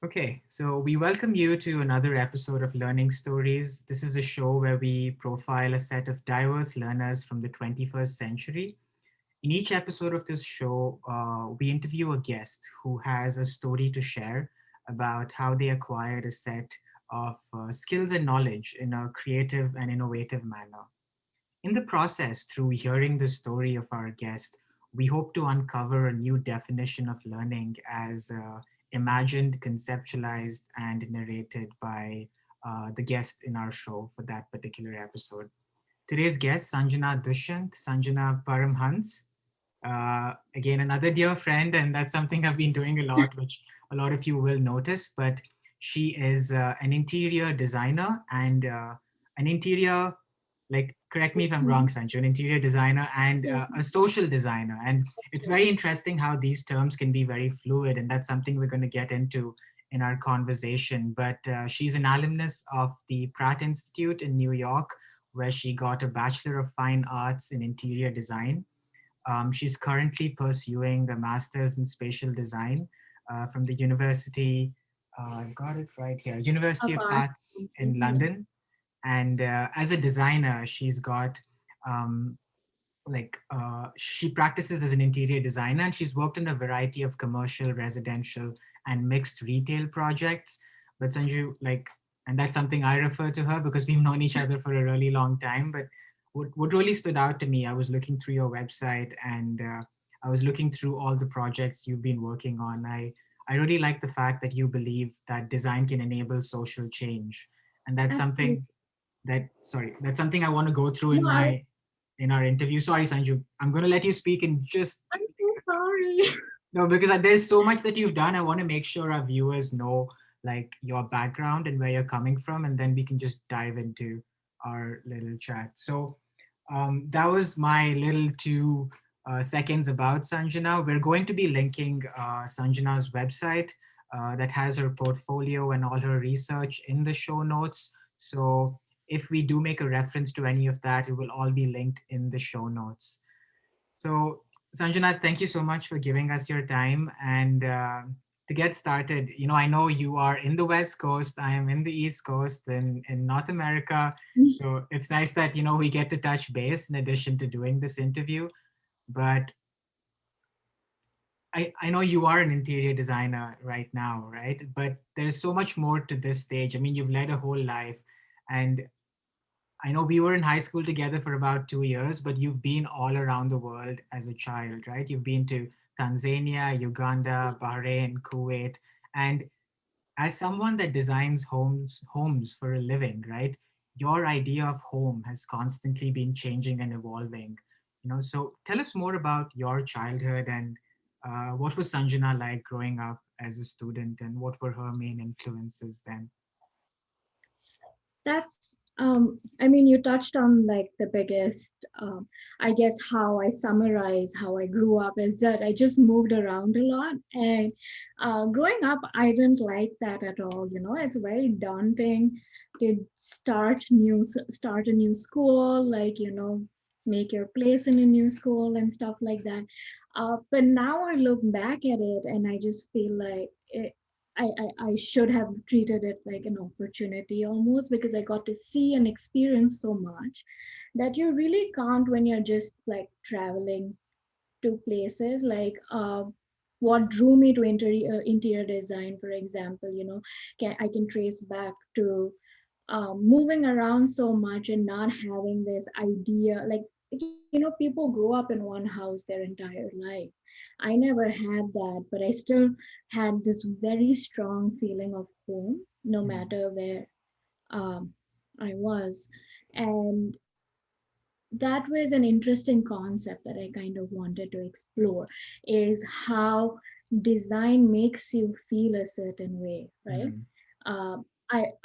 Okay, so we welcome you to another episode of Learning Stories. This is a show where we profile a set of diverse learners from the 21st century. In each episode of this show, we interview a guest who has a story to share about how they acquired a set of skills and knowledge in a creative and innovative manner. In the process, through hearing the story of our guest, we hope to uncover a new definition of learning as imagined, conceptualized, and narrated by the guest in our show for that particular episode. Today's guest, Sanjana Dushyant, Sanjana Paramhans. Again, another dear friend, and that's something I've been doing a lot, which a lot of you will notice. But she is an interior designer and an interior, like, correct me if I'm wrong, Mhm. Sanju, an interior designer and Yeah. a social designer. And it's very interesting how these terms can be very fluid, and that's something we're going to get into in our conversation. But she's an alumnus of the Pratt Institute in New York, where she got a Bachelor of Fine Arts in Interior Design. She's currently pursuing a master's in spatial design from the University, I've got it right here, University of Apart Arts from in yeah. London. And as a designer, she's got um, she practices as an interior designer, and she's worked on a variety of commercial, residential, and mixed retail projects. But Sanju, like, and that's something I refer to her because we've known each other for a really long time. But what really stood out to me, I was looking through your website, and I was looking through all the projects you've been working on. I really like the fact that you believe that design can enable social change, and that's Absolutely. something that's something I want to go through No, in our interview. Sorry, Sanju, I'm going to let you speak in just I'm so sorry. no, because there's so much that you've done. I want to make sure our viewers know like your background and where you're coming from, and then we can just dive into our little chat. So that was my little 2 seconds about Sanjana. We're going to be linking Sanjana's website that has her portfolio and all her research in the show notes. So if we do make a reference to any of that, it will all be linked in the show notes. So, Sanjana, thank you so much for giving us your time. And to get started, I know you are in the West Coast, I am in the East Coast in North America. So it's nice that, we get to touch base in addition to doing this interview. But I know you are an interior designer right now, right? But there's so much more to this stage. I mean, you've led a whole life. And I know we were in high school together for about 2 years, but you've been all around the world as a child, right? You've been to Tanzania, Uganda, Bahrain, Kuwait, and as someone that designs homes for a living, right? Your idea of home has constantly been changing and evolving. So tell us more about your childhood and what was Sanjana like growing up as a student, and what were her main influences then? That's I mean you touched on like the biggest I guess how I summarize how I grew up is that I just moved around a lot, and growing up I didn't like that at all. It's very daunting to start a new school, like make your place in a new school and stuff like that. But now I look back at it and I just feel like I should have treated it like an opportunity almost, because I got to see and experience so much that you really can't when you're just like traveling to places. Like what drew me to interior design, for example, I can trace back to moving around so much and not having this idea. Like, people grow up in one house their entire life. I never had that, but I still had this very strong feeling of home no Mm, matter where um, I was. And that was an interesting concept that I kind of wanted to explore, is how design makes you feel a certain way, right? mm,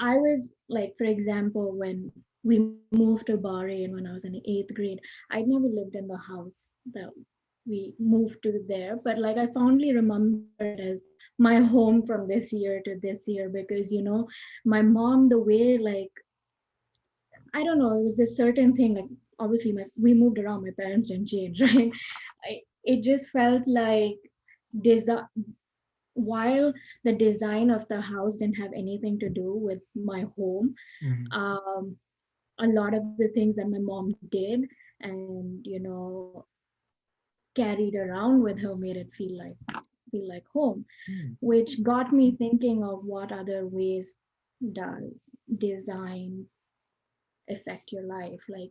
I was like, for example, when we moved to Bahrain when I was in the eighth grade, I'd never lived in the house that we moved to there, but like I fondly remember it as my home from this year to this year, because my mom, the way, like, I don't know, it was this certain thing. Like, obviously, we moved around, my parents didn't change, right? It just felt like desi- while the design of the house didn't have anything to do with my home, Mm-hmm. um, a lot of the things that my mom did and carried around with her made it feel like home, Mm-hmm. which got me thinking of what other ways does design affect your life, like,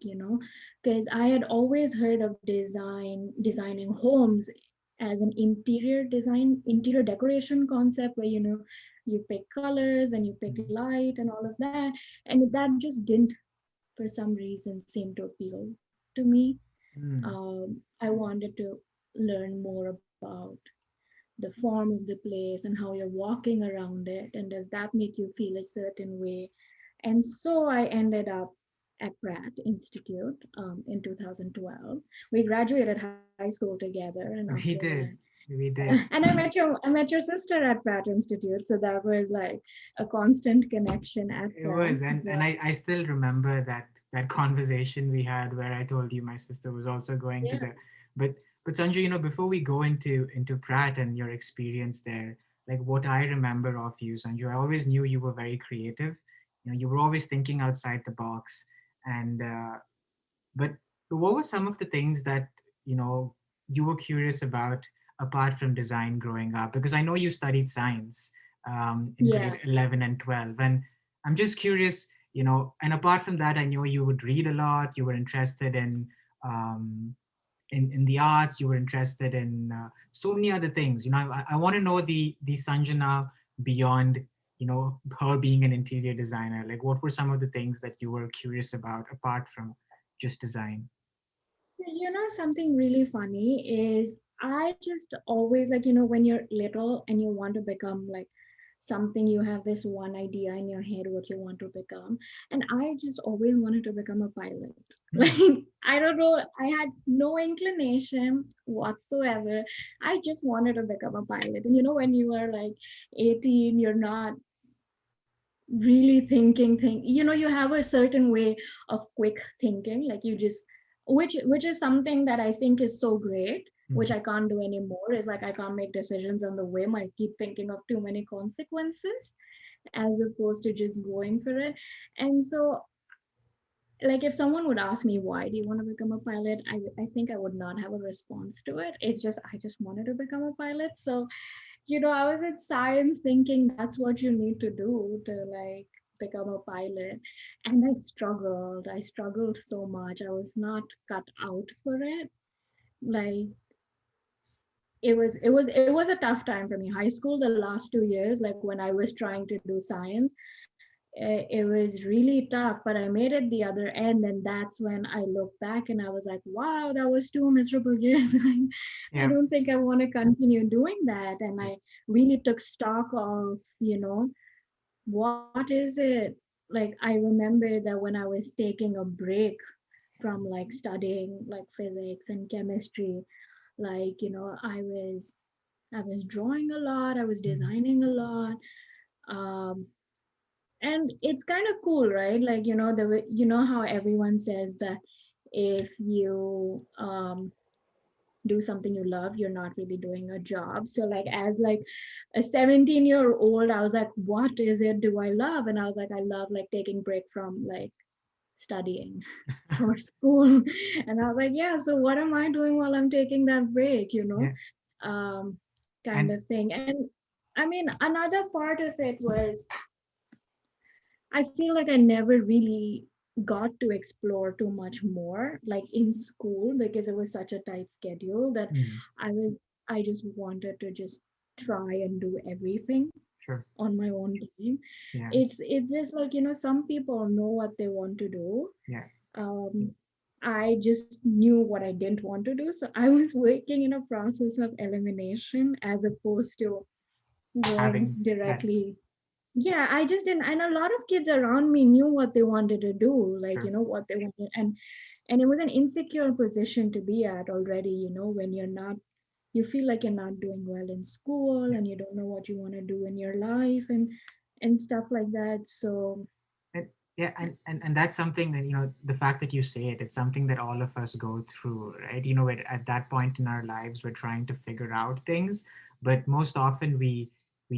because I had always heard of designing homes as an interior decoration concept where you pick colors and you pick light and all of that, and that just didn't for some reason seem to appeal to me. Mm-hmm. I wanted to learn more about the form of the place and how you're walking around it, and does that make you feel a certain way. And so I ended up at Pratt Institute in 2012. We graduated high school together, and after We that, did. We did. and I met your sister at Pratt Institute, so that was like a constant connection at It Pratt. was, and I still remember that conversation we had where I told you my sister was also going to Yeah, the, but but Sanju, before we go into Pratt and your experience there, like what I remember of you, Sanju, I always knew you were very creative. You were always thinking outside the box, and but what were some of the things that you know you were curious about apart from design growing up? Because I know you studied science in yeah. grade 11 and 12, and I'm just curious. And apart from that, I know you would read a lot. You were interested um, in the arts. You were interested in so many other things. I want to know the Sanjana beyond her being an interior designer. Like, what were some of the things that you were curious about apart from just design? Something really funny is I just always like, when you're little and you want to become like something, you have this one idea in your head what you want to become. And I just always wanted to become a pilot. Hmm. Like, I don't know, I had no inclination whatsoever. I just wanted to become a pilot. And when you are like 18, you're not really thinking, you have a certain way of quick thinking, like you just which is something that I think is so great, which Hmm. I can't do anymore, is like I can't make decisions on the whim. I keep thinking of too many consequences as opposed to just going for it. And so, like, if someone would ask me why do you want to become a pilot, I think I would not have a response to it. It's just I just wanted to become a pilot. So I was in science thinking that's what you need to do to like become a pilot. And I struggled. I struggled so much. I was not cut out for it. Like it was a tough time for me. High school, the last 2 years, like when I was trying to do science, it was really tough, but I made it the other end. And that's when I look back and I was like, wow, that was 2 miserable years. I Yeah. don't think I want to continue doing that. And I really took stock of, what is it? Like, I remember that when I was taking a break from like studying like physics and chemistry, like, I was drawing a lot, I was Mhm. designing a lot. Um, and it's kind of cool, right? Like, how everyone says that if you do something you love, you're not really doing a job. So like, as like a 17-year-old, I was like, what is it do I love? And I was like, I love like taking break from like studying for school. And I was like, yeah, so what am I doing while I'm taking that break, Yeah. um kind And of thing. And I mean, another part of it was I feel like I never really got to explore too much more, like in school, because it was such a tight schedule that mm, I was, I just wanted to just try and do everything sure. on my own time. Yeah. It's just like, some people know what they want to do. Yeah. Um, I just knew what I didn't want to do. So I was working in a process of elimination as opposed to going Having that. directly. Yeah, I just didn't. And a lot of kids around me knew what they wanted to do, like, Sure. what they wanted. And it was an insecure position to be at already, when you're not, you feel like you're not doing well in school Yeah. and you don't know what you want to do in your life and stuff like that. So And, yeah, and that's something that the fact that you say it, it's something that all of us go through, right? At that point in our lives, we're trying to figure out things, but most often we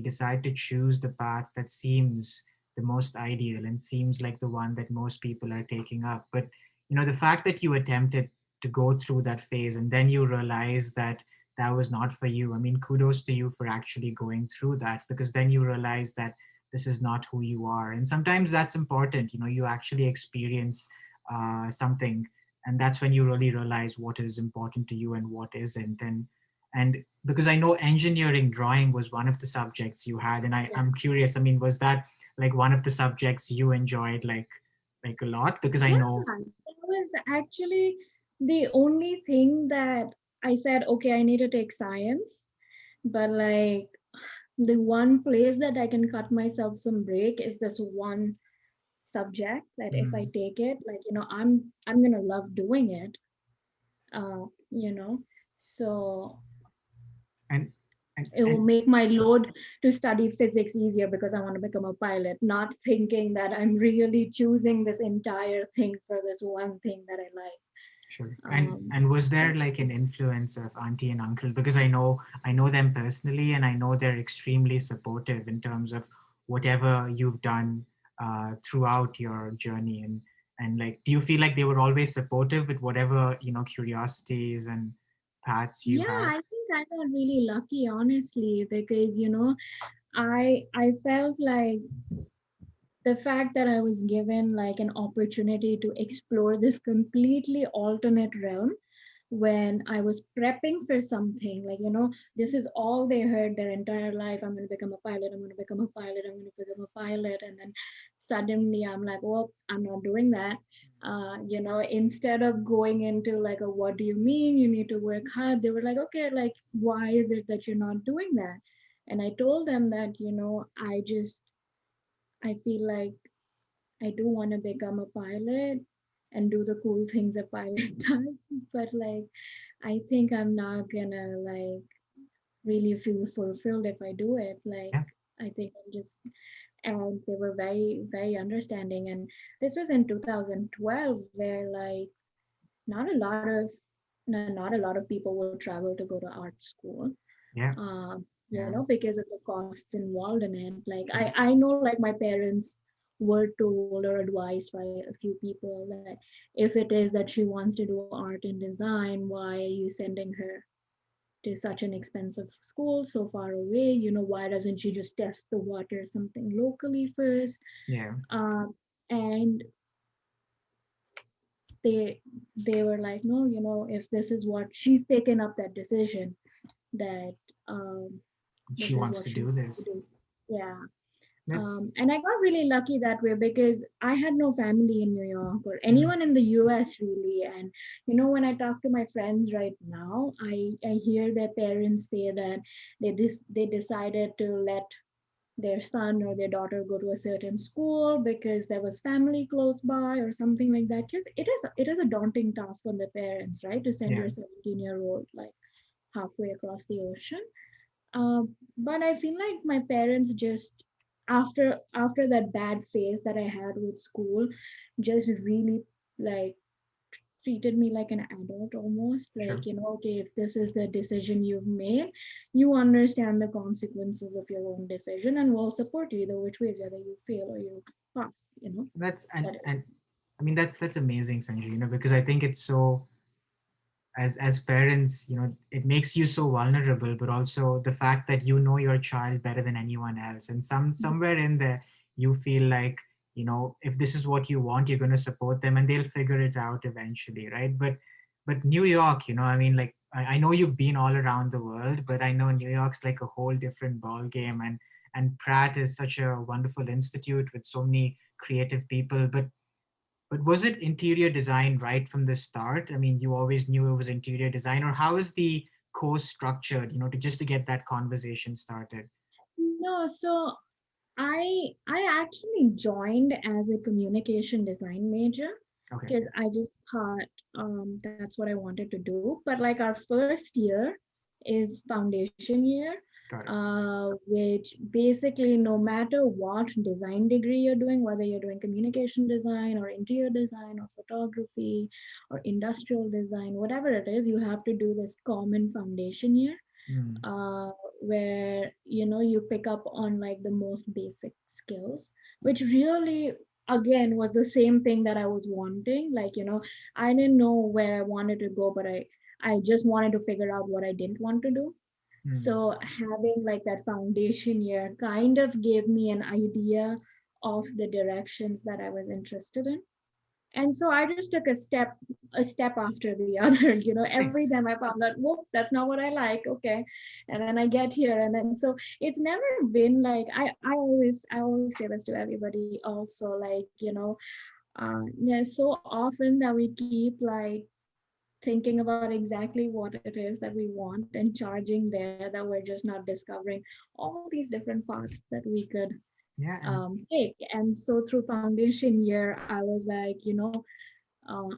decide to choose the path that seems the most ideal and seems like the one that most people are taking up. But the fact that you attempted to go through that phase and then you realize that that was not for you, I mean, kudos to you for actually going through that, because then you realize that this is not who you are. And sometimes that's important, you actually experience something, and that's when you really realize what is important to you and what isn't. And because I know engineering drawing was one of the subjects you had, and Yeah. I'm curious, I mean, was that like one of the subjects you enjoyed like a lot? Because I Yeah, know. that was actually the only thing that I said, okay, I need to take science, but like the one place that I can cut myself some break is this one subject that if I Mm, take it, like, I'm gonna love doing it. You know, so and and it will and make my load to study physics easier because I want to become a pilot, not thinking that I'm really choosing this entire thing for this one thing that I like. sure. Um, And was but there like an influence of auntie and uncle? Because I know them personally, and I know they're extremely supportive in terms of whatever you've done throughout your journey. And like, do you feel like they were always supportive with whatever curiosities and paths you yeah, had? I think I got really lucky, honestly, because I felt like the fact that I was given like an opportunity to explore this completely alternate realm when I was prepping for something, like, this is all they heard their entire life. I'm going to become a pilot. I'm going to become a pilot. I'm going to become a pilot. And then suddenly I'm like, well, I'm not doing that. Instead of going into like, what do you mean? You need to work hard. They were like, okay, like, why is it that you're not doing that? And I told them that, I feel like I do want to become a pilot and do the cool things a pilot does, but like I think I'm not gonna like really feel fulfilled if I do it. Like Yeah, I think I'm just and they were very, very understanding. And this was in 2012 where like not a lot of not a lot of people would travel to go to art school. yeah, yeah, Because of the costs involved in it. Like sure. I know like my parents were told or advised by a few people that if it is that she wants to do art and design, why are you sending her to such an expensive school so far away? Why doesn't she just test the water something locally first? Yeah, And they they were like, no, if this is what she's taken up that decision, that um, she this is wants what to she do wants to this. do. Yeah. That's And I got really lucky that way because I had no family in New York or mm, anyone in the US really. And when I talk to my friends right now, I hear their parents say that they decided to let their son or their daughter go to a certain school because there was family close by or something like that. Because it is a daunting task on the parents, right, to send yeah, your 17-year-old like halfway across the ocean. But I feel like my parents just after that bad phase that I had with school, just really like treated me like an adult almost. sure. Like, okay, if this is the decision you've made, you understand the consequences of your own decision and will support you either which ways, whether you fail or you pass. That's That and is. I mean that's amazing, Sanjay. Because I think it's so, as parents, it makes you so vulnerable, but also the fact that your child better than anyone else, and somewhere in there you feel like, if this is what you want, you're going to support them and they'll figure it out eventually, right? But New York, I mean, like, I know you've been all around the world, but I know New York's like a whole different ball game. And Pratt is such a wonderful institute with so many creative people. But was it interior design right from the start? I mean, you always knew it was interior design, or how is the course structured, to get that conversation started? No, so I actually joined as a communication design major Okay, because I just thought that's what I wanted to do. But like our first year is foundation year, got it. which basically no matter what design degree you're doing, whether you're doing communication design or interior design or photography or industrial design, whatever it is, you have to do this common foundation year. Mm, uh, where you pick up on like the most basic skills, which really again was the same thing that I was wanting. Like I didn't know where I wanted to go, but I just wanted to figure out what I didn't want to do. mm. So having like that foundation year kind of gave me an idea of the directions that I was interested in. And so I just took a step after the other. Every Nice. time I found out, whoops, that's not what I like. Okay. And then I get here. And then so it's never been like I always say this to everybody also, like, yeah, so often that we keep like thinking about exactly what it is that we want and charging there, that we're just not discovering all these different paths that we could Yeah, and take. And so through foundation year, I was like,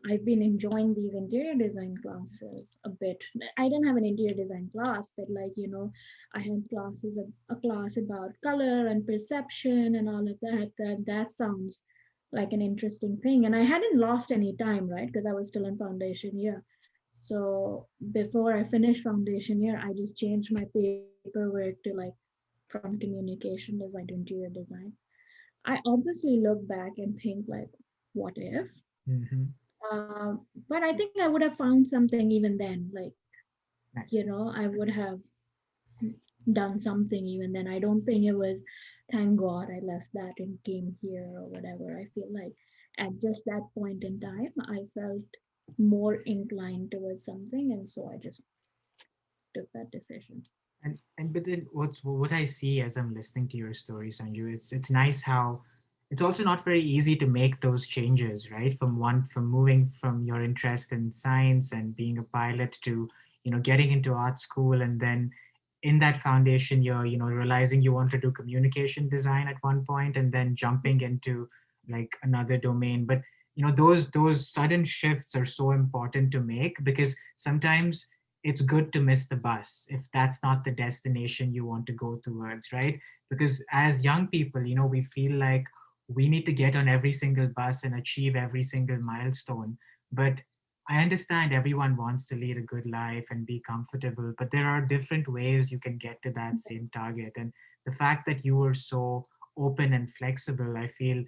I've been enjoying these interior design classes a bit. I didn't have an interior design class, but like, I had a class about color and perception and all of that. That sounds like an interesting thing. And I hadn't lost any time, right? Because I was still in foundation year. So before I finished foundation year, I just changed my paperwork to like from communication design to interior design. I obviously look back and think like, what if? mhm, But I think I would have found something even then. Like, nice. I would have done something even then. I don't think it was, thank God I left that and came here or whatever. I feel like at just that point in time, I felt more inclined towards something. And so I just took that decision. And but then what I see as I'm listening to your story, Sanju, it's nice how it's also not very easy to make those changes, right? From moving from your interest in science and being a pilot to, getting into art school, and then in that foundation you're, realizing you want to do communication design at one point and then jumping into like another domain. But those sudden shifts are so important to make because sometimes it's good to miss the bus if that's not the destination you want to go towards, right? Because as young people, we feel like we need to get on every single bus and achieve every single milestone. But I understand everyone wants to lead a good life and be comfortable, but there are different ways you can get to that same target. And the fact that you were so open and flexible, I feel,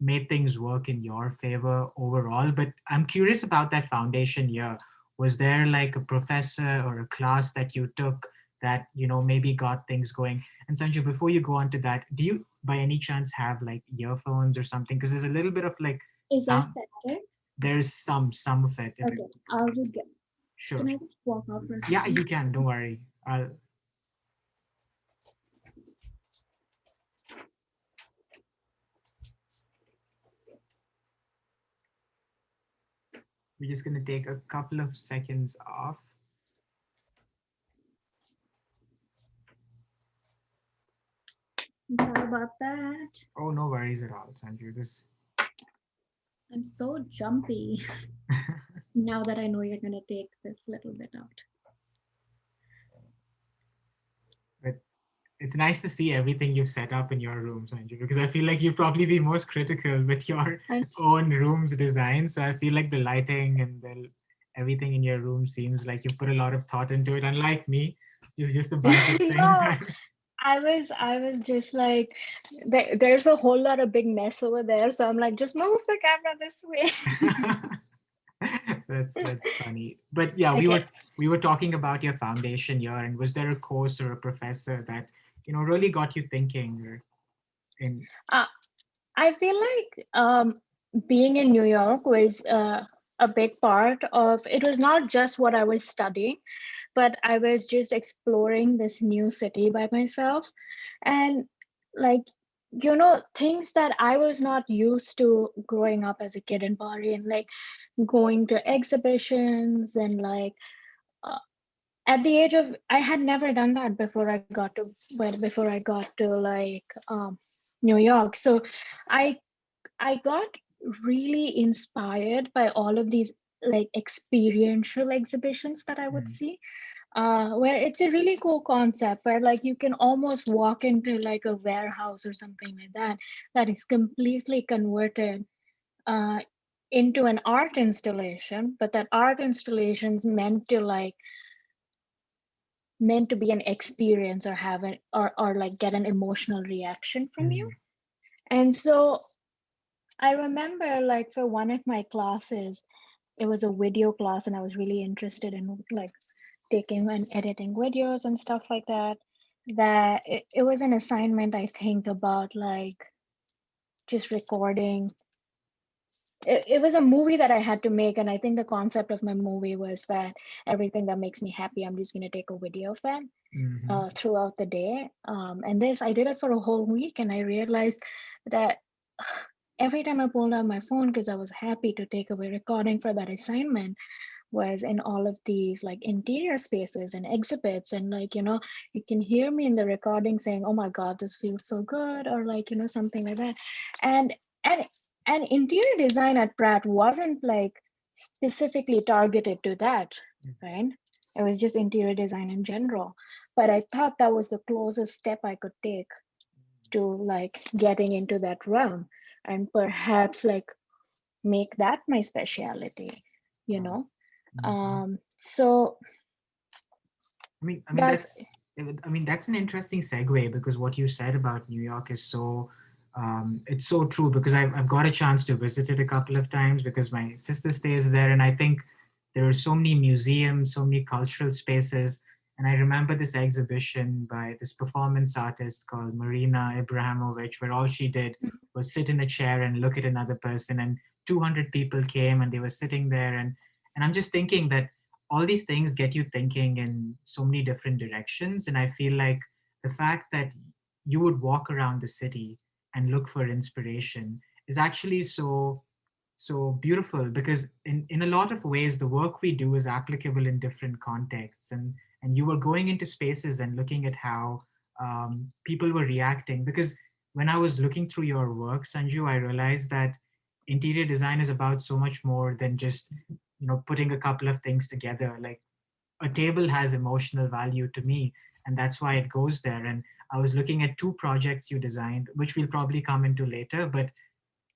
made things work in your favor overall. But I'm curious about that foundation year. Was there like a professor or a class that you took that maybe got things going? And Sanju, before you go on to that, do you by any chance have like earphones or something? Because there's a little bit of like Is there sound. static? There's some of it. Okay, I'll just get. Can Sure. I just walk out for a Yeah, second? you can, don't worry. We're just going to take a couple of seconds off. I'm sorry about that. Oh, no worries at all, Sanju. This I'm so jumpy now that I know you're gonna take this little bit out. but it's nice to see everything you've set up in your room, Sanju, because I feel like you probably be most critical with your I own room's design. So I feel like the lighting and everything in your room seems like you put a lot of thought into it. Unlike me, it's just a bunch of things. No, I was just like, there's a whole lot of big mess over there, so I'm like, just move the camera this way. That's funny. But yeah, we Okay. were we were talking about your foundation year, and was there a course or a professor that really got you thinking or in Uh, I feel like being in New York was a big part of it. Was not just what I was studying, but I was just exploring this new city by myself. And like, things that I was not used to growing up as a kid in Bahrain, like going to exhibitions and like uh, at the age of, I had never done that before I got to, well, before I got to like New York. So I I got really inspired by all of these like experiential exhibitions that I would Mm, see, where it's a really cool concept where like you can almost walk into like a warehouse or something like that that is completely converted uh, into an art installation, but that art installation is meant to like meant to be an experience or have an or like get an emotional reaction from you. Mm. And so I remember like for one of my classes, it was a video class and I was really interested in like taking and editing videos and stuff like that. It was an assignment, I think, about like just recording. It was a movie that I had to make, and I think the concept of my movie was that everything that makes me happy, I'm just going to take a video of that Mm-hmm. throughout the day. And this, I did it for a whole week, and I realized that every time I pulled out my phone, because I was happy to take away recording for that assignment, was in all of these like interior spaces and exhibits. And like, you can hear me in the recording saying, oh my God, this feels so good, or like, something like that. And and and interior design at Pratt wasn't like specifically targeted to that, right? It was just interior design in general. But I thought that was the closest step I could take to like getting into that realm, and perhaps like make that my specialty, you Wow. know Mm-hmm. so I mean that's that's an interesting segue because what you said about New York is so it's so true because I've got a chance to visit it a couple of times because my sister stays there, and I think there are so many museums, so many cultural spaces. And I remember this exhibition by this performance artist called Marina Abrahamovich, where all she did was sit in a chair and look at another person, and 200 people came and they were sitting there, and I'm just thinking that all these things get you thinking in so many different directions. And I feel like the fact that you would walk around the city and look for inspiration is actually so beautiful because in a lot of ways the work we do is applicable in different contexts. And you were going into spaces and looking at how people were reacting, because when I was looking through your work, Sanju, I realized that interior design is about so much more than just putting a couple of things together. Like a table has emotional value to me, and that's why it goes there. And I was looking at two projects you designed, which we'll probably come into later, but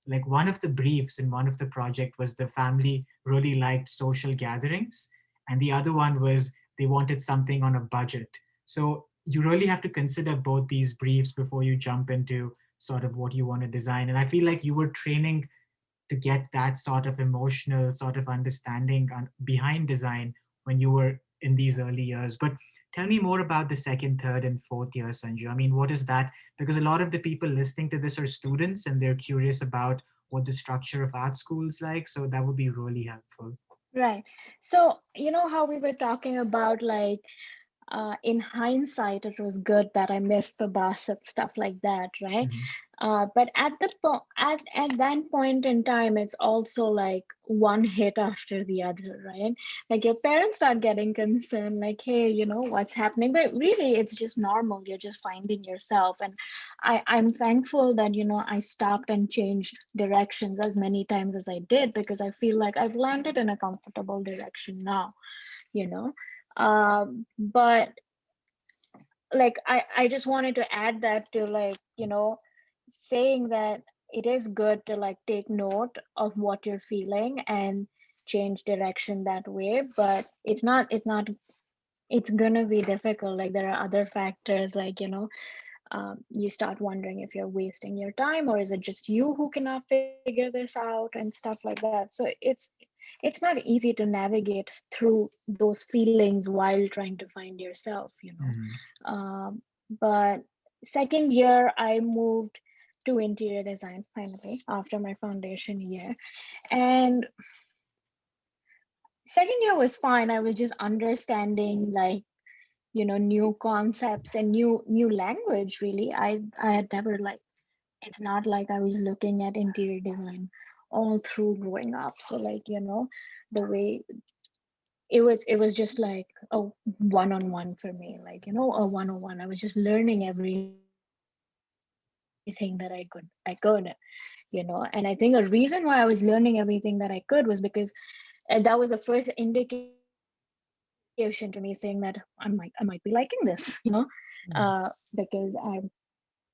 like one of the briefs in one of the project was the family really liked social gatherings, and the other one was they wanted something on a budget. So you really have to consider both these briefs before you jump into sort of what you want to design. And I feel like you were training to get that sort of emotional sort of understanding behind design when you were in these early years. But tell me more about the second, third, and fourth year, Sanju. I mean, what is that? Because a lot of the people listening to this are students and they're curious about what the structure of art school is like. So that would be really helpful. right. So you know how we were talking about like in hindsight, it was good that I missed the bus and stuff like that, right? Mhm. But at that point in time, it's also like one hit after the other, right? Like your parents start getting concerned, like, hey, what's happening? But really, it's just normal. You're just finding yourself, and I'm thankful that I stopped and changed directions as many times as I did because I feel like I've landed in a comfortable direction now, you know. But like I just wanted to add that to like saying that it is good to like take note of what you're feeling and change direction that way, but it's not it's gonna be difficult. Like there are other factors, like you start wondering if you're wasting your time, or is it just you who cannot figure this out and stuff like that. So it's not easy to navigate through those feelings while trying to find yourself. Mhm. But second year I moved to interior design finally after my foundation year, and second year was fine. I was just understanding like new concepts and new language. Really, I had never like, it's not like I was looking at interior design all through growing up. So like the way it was just like a one-on-one for me, like a one-on-one. I was just learning everything that I could, and I think a reason why I was learning everything that I could was because that was the first indication to me saying that I might be liking this, Mhm. because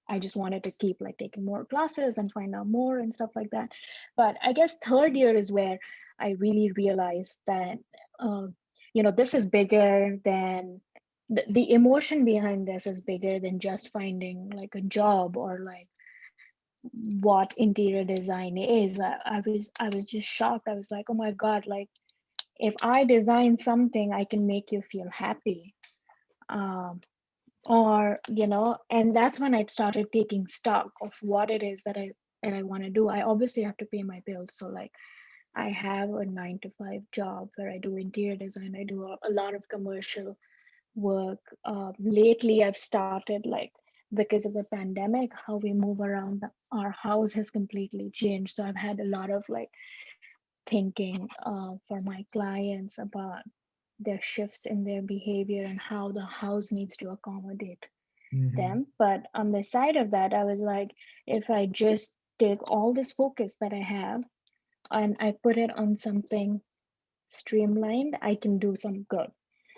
I just wanted to keep like taking more classes and find out more and stuff like that. But I guess third year is where I really realized that, uh, this is bigger than the emotion behind this is bigger than just finding like a job or like what interior design is. I was just shocked. I was like, oh my god, like if I design something, I can make you feel happy. Um, or and that's when I started taking stock of what it is that I want to do. I obviously have to pay my bills, so like I have a 9 to 5 job where I do interior design. I do a lot of commercial work. Lately I've started, like, because of the pandemic, how we move around our house has completely changed, so I've had a lot of like thinking for my clients about their shifts in their behavior and how the house needs to accommodate Mm-hmm. them. But on the side of that, I was like, if I just take all this focus that I have and I put it on something streamlined, I can do some good.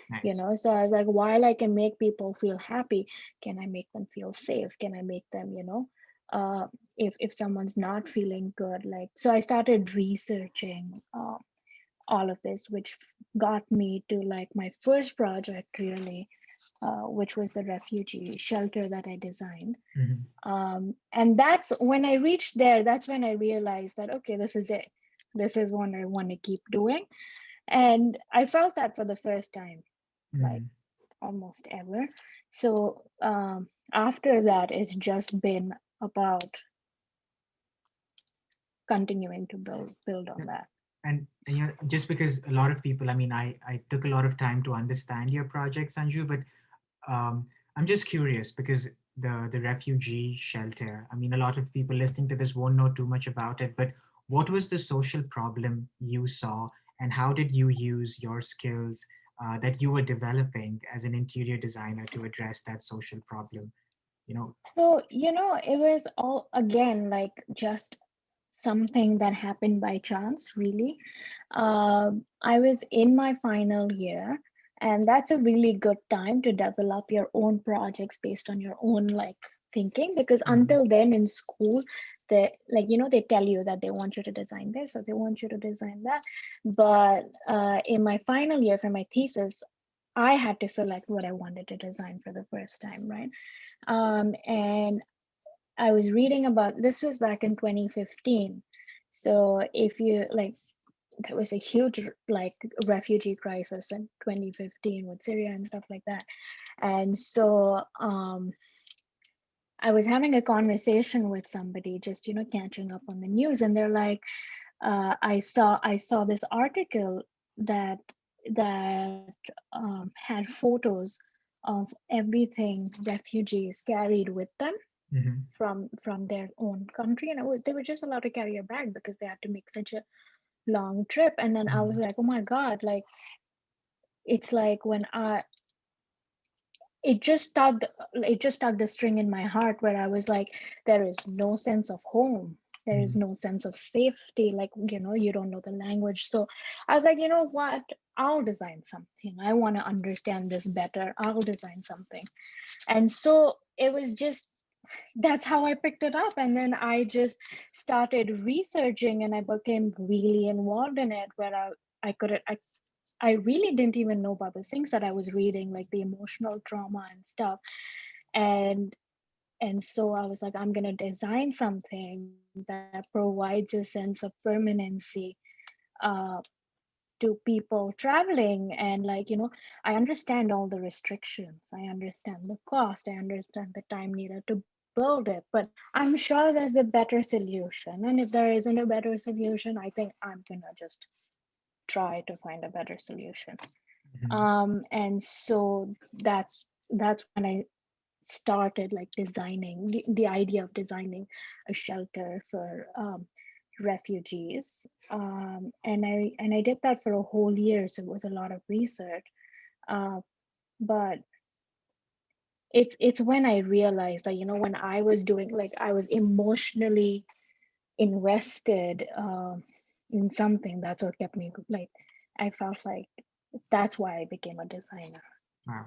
Nice. So I was like, while I can make people feel happy, can I make them feel safe? Can I make them, if someone's not feeling good, like, so I started researching all of this, which got me to like my first project really, which was the refugee shelter that I designed. Mm-hmm. And that's when I reached there, that's when I realized that, okay, this is it. This is what I want to keep doing. And I felt that for the first time, like Mm-hmm. almost ever. So after that, it's just been about continuing to build on that. And just because a lot of people, I mean, I took a lot of time to understand your project, Sanju, but I'm just curious because the refugee shelter, I mean, a lot of people listening to this won't know too much about it, but what was the social problem you saw, and how did you use your skills that you were developing as an interior designer to address that social problem? You know. So, it was all again like just something that happened by chance, really. I was in my final year, and that's a really good time to develop your own projects based on your own like thinking, because Mhm. until then in school, they like, they tell you that they want you to design this or they want you to design that. But in my final year for my thesis, I had to select what I wanted to design for the first time, right? And I was reading about this was back in 2015. So if you like, there was a huge like refugee crisis in 2015 with Syria and stuff like that. And so I was having a conversation with somebody, just catching up on the news, and they're like, I saw this article that that had photos of everything refugees carried with them Mhm. from their own country, and they were just allowed to carry a bag because they had to make such a long trip. And then I was Mhm. like, oh my god, like it's like when I it just tugged it just tugged a string in my heart where I was like, there is no sense of home, there is Mhm. no sense of safety, like, you don't know the language. So I was like, you know what, I'll design something. I want to understand this better, I'll design something. And so it was just, that's how I picked it up. And then I just started researching and I became really involved in it, where I could I really didn't even know about the things that I was reading, like the emotional trauma and stuff. And and so I was like, I'm gonna design something that provides a sense of permanency uh, to people traveling. And like, I understand all the restrictions, I understand the cost, I understand the time needed to build it, but I'm sure there's a better solution. And if there isn't a better solution, I think I'm gonna just try to find a better solution. Mhm. And so that's when I started like designing the idea of designing a shelter for refugees. And I did that for a whole year, so it was a lot of research. uh, but it's when I realized that, when I was doing, like, I was emotionally invested in something. That's what kept me, like, I felt like that's why I became a designer, Wow.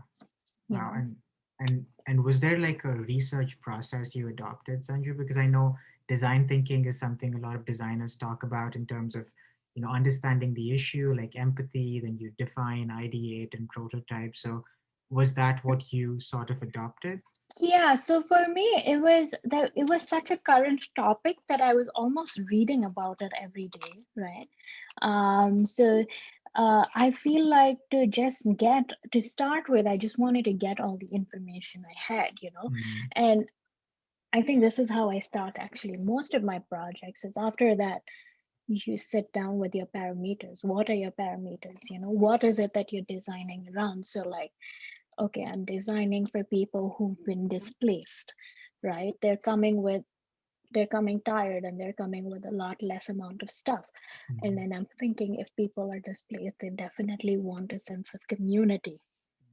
you Wow. know And was there like a research process you adopted, Sanju? Because I know design thinking is something a lot of designers talk about in terms of, understanding the issue, like empathy, then you define, ideate, and prototype. So Was that what you sort of adopted? Yeah, so for me, it was such a current topic that I was almost reading about it every day, right? So I feel like to start with, I just wanted to get all the information I had, Mm, and I think this is how I start actually. Most of my projects is after that you sit down with your parameters. What are your parameters? What is it that you're designing around? So like, okay, I'm designing for people who've been displaced, right? They're coming tired and they're coming with a lot less amount of stuff. And mm, then I'm thinking if people are displaced, they definitely want a sense of community,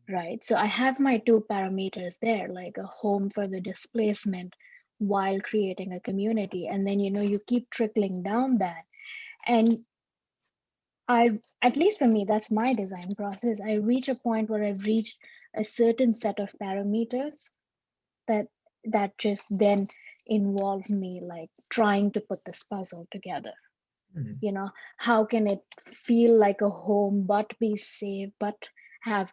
right? So I have my two parameters there, like a home for the displacement while creating a community. And then, you keep trickling down that. And at least for me, that's my design process. I reach a point where I've reached a certain set of parameters that just then involve me like trying to put this puzzle together. mm, How can it feel like a home but be safe, but have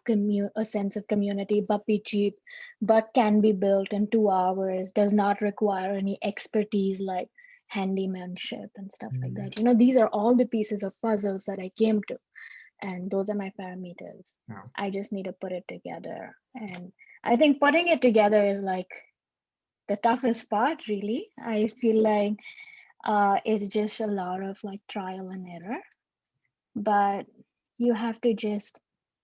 a sense of community, but be cheap, but can be built in 2 hours, does not require any expertise like handymanship and stuff like mm. that. These are all the pieces of puzzles that I came to, and those are my parameters. Wow. I just need to put it together, and I think putting it together is like the toughest part, really. I feel like it's just a lot of like trial and error, but you have to just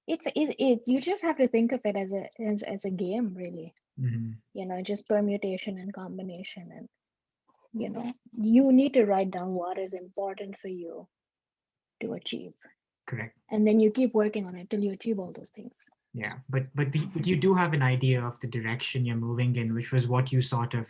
you just have to think of it as a game, really. Mm, Just permutation and combination, and you need to write down what is important for you to achieve, correct. and then you keep working on it till you achieve all those things. Yeah, but you do have an idea of the direction you're moving in, which was what you sort of,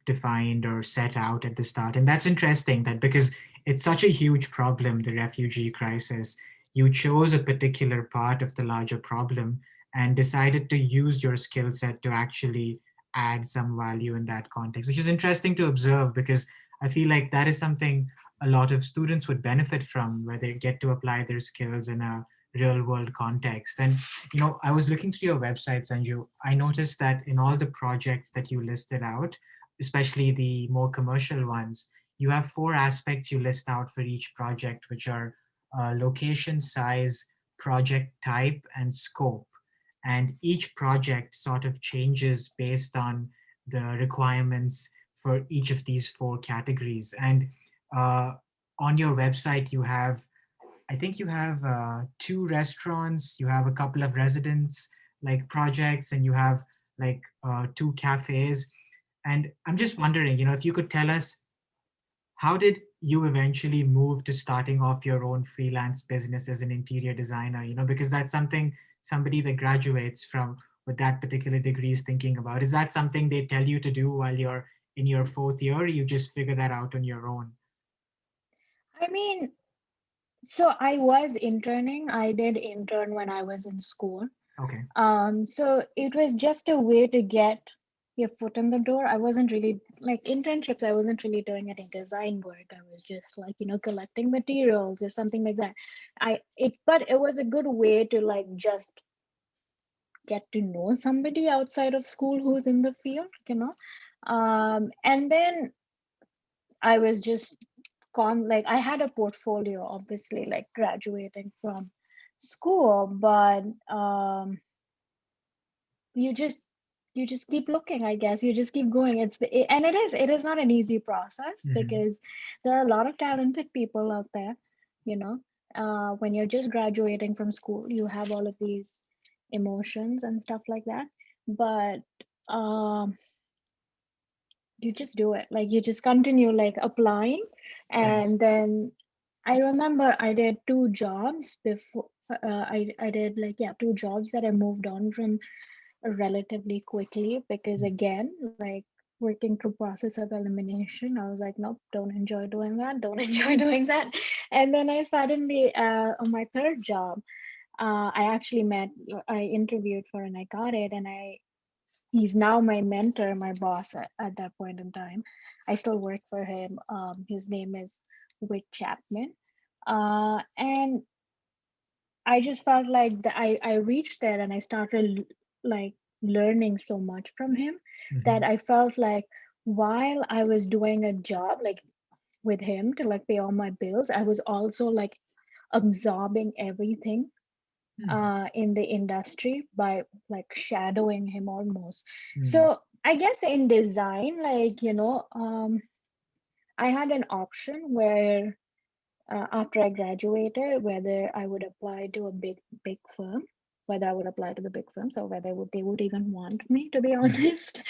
defined or set out at the start. And that's interesting that because it's such a huge problem, the refugee crisis, you chose a particular part of the larger problem and decided to use your skill set to actually add some value in that context, which is interesting to observe because I feel like that is something a lot of students would benefit from, where they get to apply their skills in a real world context. And I was looking through your website, Sanju. I noticed that in all the projects that you listed out, especially the more commercial ones, you have four aspects you list out for each project, which are location, size, project type, and scope. And each project sort of changes based on the requirements for each of these four categories. And uh, on your website, I think you have two restaurants, you have a couple of residence like projects, and you have like two cafes. And I'm just wondering, if you could tell us, how did you eventually move to starting off your own freelance business as an interior designer? Because that's something somebody that graduates from with that particular degree is thinking about. Is that something they tell you to do while you're in your fourth year, or you just figure that out on your own? I mean, so I was interning. I did intern when I was in school. Okay. So it was just a way to get your foot in the door. I wasn't really like internships, I wasn't really doing any design work. I was just like, collecting materials or something like that. But it was a good way to like just get to know somebody outside of school who's in the field. And then I was just like I had a portfolio, obviously, like graduating from school, but you just you just keep looking, I guess. You just keep going. And it is not an easy process Hmm. because there are a lot of talented people out there. you know when you're just graduating from school, you have all of these emotions and stuff like that, but um you just do it. Like you just continue like applying. Nice. And then I remember I did two jobs before. I did like, yeah, two jobs that I moved on from relatively quickly because, again, like working through process of elimination, I was like, nope, don't enjoy doing that, don't enjoy doing that. And then I suddenly, on my third job, I interviewed for and I got it. And he's now my mentor, my boss at that point in time. I still work for him. His name is Wick Chapman. And I just felt like I reached there and I started like learning so much from him that Hmm. I felt like while I was doing a job like with him to like pay all my bills, I was also like absorbing everything Hmm. in the industry by like shadowing him almost. Hmm. So I guess in design, like, I had an option where after I graduated, whether I would apply to a big firm, whether I would apply to the big firms or whether they would even want me, to be Hmm. honest,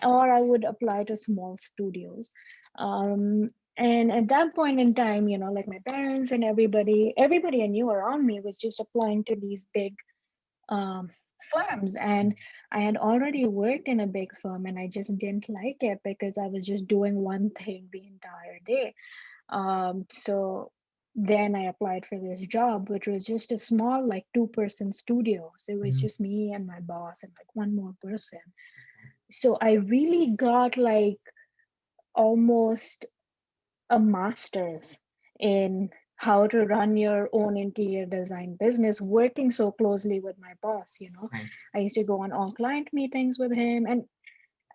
or I would apply to small studios. Um, and at that point in time, like my parents and everybody I knew around me was just applying to these big um, firms. And I had already worked in a big firm and I just didn't like it because I was just doing one thing the entire day. So then I applied for this job, which was just a small, like 2-person studio. So it was Hmm. just me and my boss and like one more person. So I really got like almost a master's in how to run your own interior design business, working so closely with my boss. Nice. I used to go on all client meetings with him. And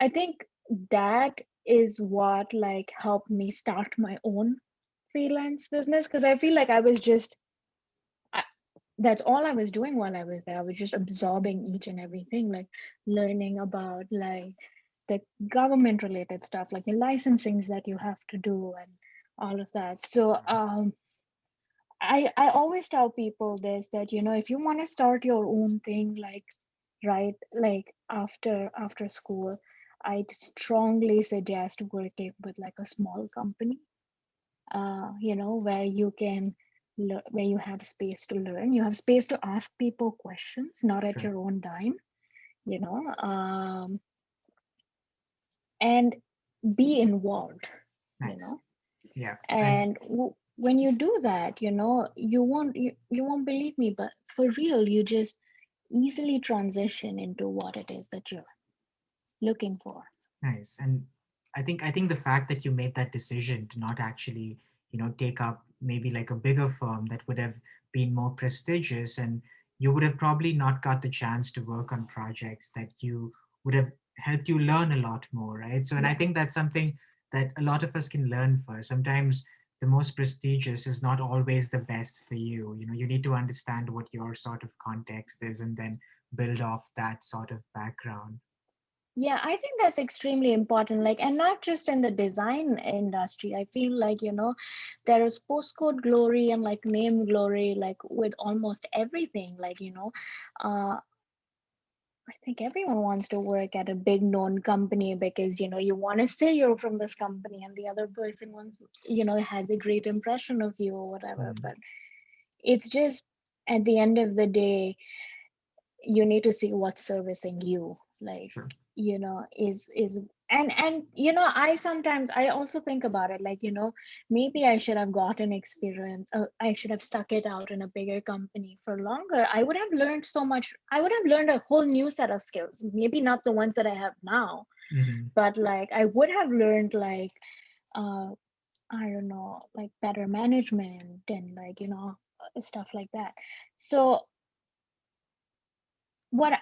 I think that is what like helped me start my own freelance business because I feel like I, that's all I was doing while I was there. I was just absorbing each and everything, like learning about like the government related stuff, like the licensings that you have to do and all of that. So I always tell people this that if you want to start your own thing, like right, like after school, I'd strongly suggest working with like a small company where you can where you have space to learn, you have space to ask people questions, not at Sure. your own dime, you know, um, and be involved, you Nice. know. Yeah. And And when you do that, you won't believe me, but for real, you just easily transition into what it is that you're looking for. nice. And I think the fact that you made that decision to not actually, take up maybe like a bigger firm that would have been more prestigious, and you would have probably not got the chance to work on projects that you would have helped you learn a lot more, right? So, and I Yeah. think that's something that a lot of us can learn for. Sometimes the most prestigious is not always the best for you. You need to understand what your sort of context is and then build off that sort of background. Yeah, I think that's extremely important. Like, and not just in the design industry. I feel like, there is postcode glory and like name glory, like with almost everything. Like, I think everyone wants to work at a big known company because, you want to say you're from this company and the other person wants, has a great impression of you or whatever. Mm, But it's just at the end of the day, you need to see what's servicing you, like, sure. is and I also think about it like, maybe I should have gotten experience, I should have stuck it out in a bigger company for longer. I would have learned so much. I would have learned a whole new set of skills, maybe not the ones that I have now, Hmm. but like I would have learned like uh I don't know, like better management and like stuff like that. So what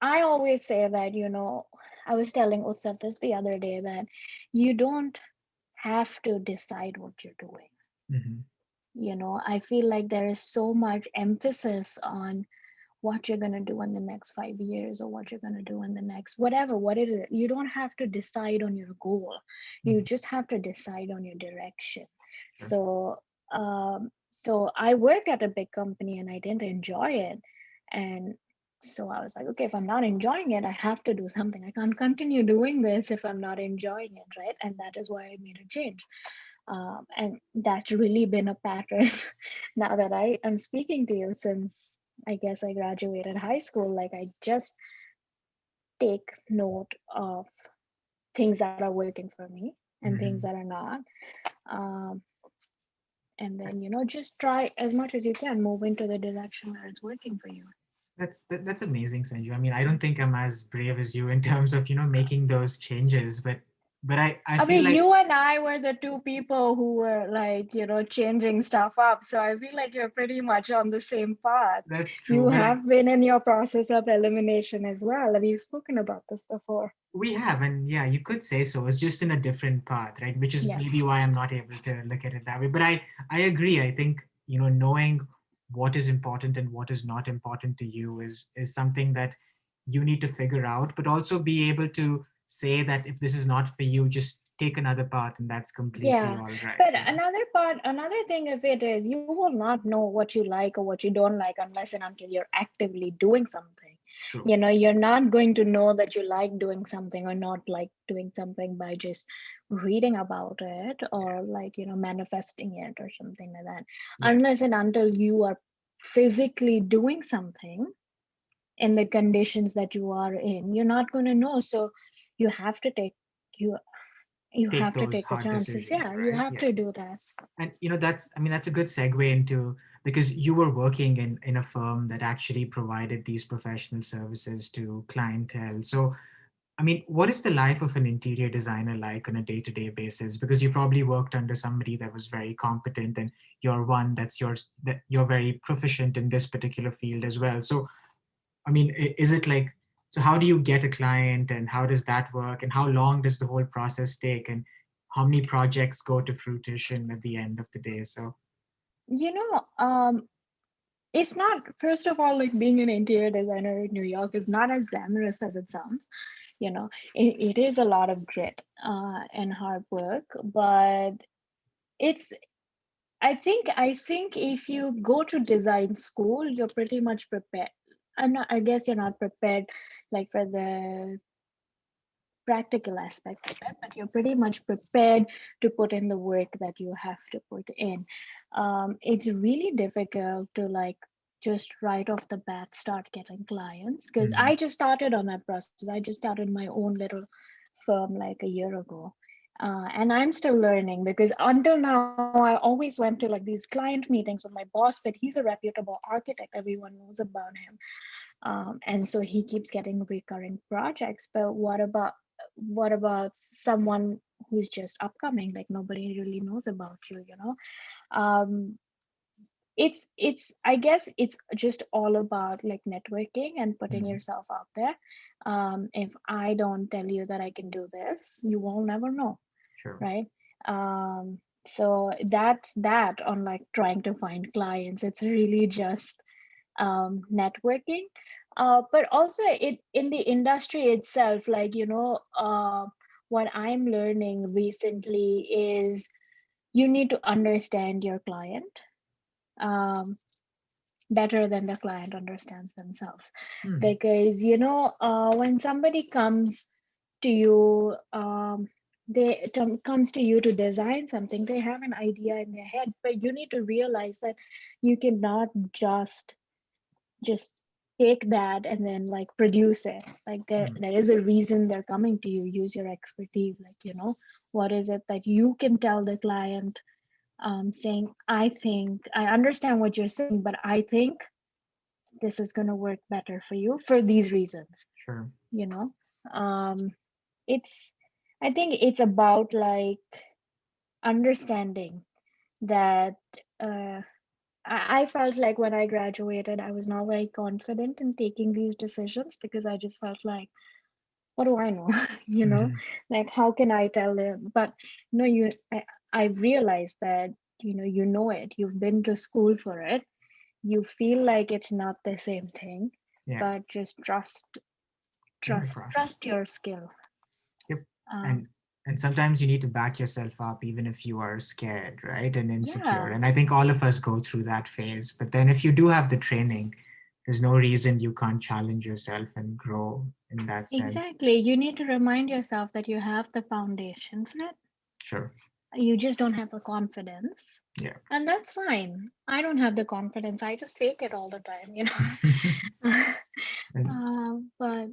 I always say that, I was telling Utsav this the other day that you don't have to decide what you're doing. Hmm. I feel like there is so much emphasis on what you're going to do in the next 5 years or what you're going to do in the next whatever, what it is. You don't have to decide on your goal. You Hmm. just have to decide on your direction. Sure. So I worked at a big company and I didn't enjoy it. And so I was like, okay, if I'm not enjoying it, I have to do something. I can't continue doing this if I'm not enjoying it, right? And that is why I made a change. And that's really been a pattern now that I am speaking to you since I guess I graduated high school. Like I just take note of things that are working for me and things Hmm. that are not. Um, and then, just try as much as you can move into the direction where it's working for you. That's amazing, Sanju. I mean, I don't think I'm as brave as you in terms of making those changes, but But I I feel mean, like you and I were the two people who were like, changing stuff up. So I feel like you're pretty much on the same path. that's true. You have been in your process of elimination as well. We've spoken about this before. We have, and yeah, you could say so. It's just in a different path, right? Which is Yeah. maybe why I'm not able to look at it that way. But I agree. I think, knowing what is important and what is not important to you is something that you need to figure out, but also be able to say that if this is not for you, just take another path, and that's completely Yeah, all right. but another thing of it is you will not know what you like or what you don't like unless and until you're actively doing something. True. You're not going to know that you like doing something or not like doing something by just reading about it Yeah. or like, manifesting it or something like that. Yeah. Unless and until you are physically doing something in the conditions that you are in, you're not going to know. So you have to take you you Take have to those take the hard chances. decisions, Yeah, you right? have Yeah. to do that. And that's, I mean, that's a good segue into, because you were working in a firm that actually provided these professional services to clientele. So I mean, what is the life of an interior designer like on a day-to-day basis? Because you probably worked under somebody that was very competent, and you're one that you're very proficient in this particular field as well. So I mean, is it like, so how do you get a client, and how does that work, and how long does the whole process take, and how many projects go to fruition at the end of the day? So You know, um, it's not, first of all, like being an interior designer in New York is not as glamorous as it sounds. It is a lot of grit and hard work, but it's I think if you go to design school, you're pretty much prepared. I guess you're not prepared like for the practical aspect of it, but you're pretty much prepared to put in the work that you have to put in. It's really difficult to like just right off the bat start getting clients because mm, I just started on that process. I just started my own little firm like a year ago. And I'm still learning because until now I always went to like these client meetings with my boss, but he's a reputable architect. Everyone knows about him, and so he keeps getting recurring projects. But what about someone who's just upcoming, like nobody really knows about you. um it's I guess it's just all about like networking and putting mm, yourself out there. If I don't tell you that I can do this, you will never know, sure. right? So that's that on like trying to find clients. It's really just networking, but also it in the industry itself, like what I'm learning recently is you need to understand your client um, better than the client understands themselves, Mm, because when somebody comes to you, comes to you to design something, they have an idea in their head, but you need to realize that you cannot just take that and then like produce it. Like mm, there is a reason they're coming to you. Use your expertise, like what is it that you can tell the client, saying, I think I understand what you're saying, but I think this is going to work better for you for these reasons. sure. you know um it's I think it's about like understanding that. uh I felt like when I graduated, I was not very confident in taking these decisions because I just felt like, what do I know? Mhm. Like how can I tell them? But no, I realized that you know it. You've been to school for it. You feel like it's not the same thing, Yeah, but just trust, in the trust, process. trust your skill. Yep. Um, And sometimes you need to back yourself up even if you are scared, right? And insecure. yeah, And I think all of us go through that phase. But then if you do have the training, there's no reason you can't challenge yourself and grow in that sense. exactly. You need to remind yourself that you have the foundation for it. Sure. You just don't have the confidence. Yeah. And that's fine. I don't have the confidence. I just fake it all the time. And But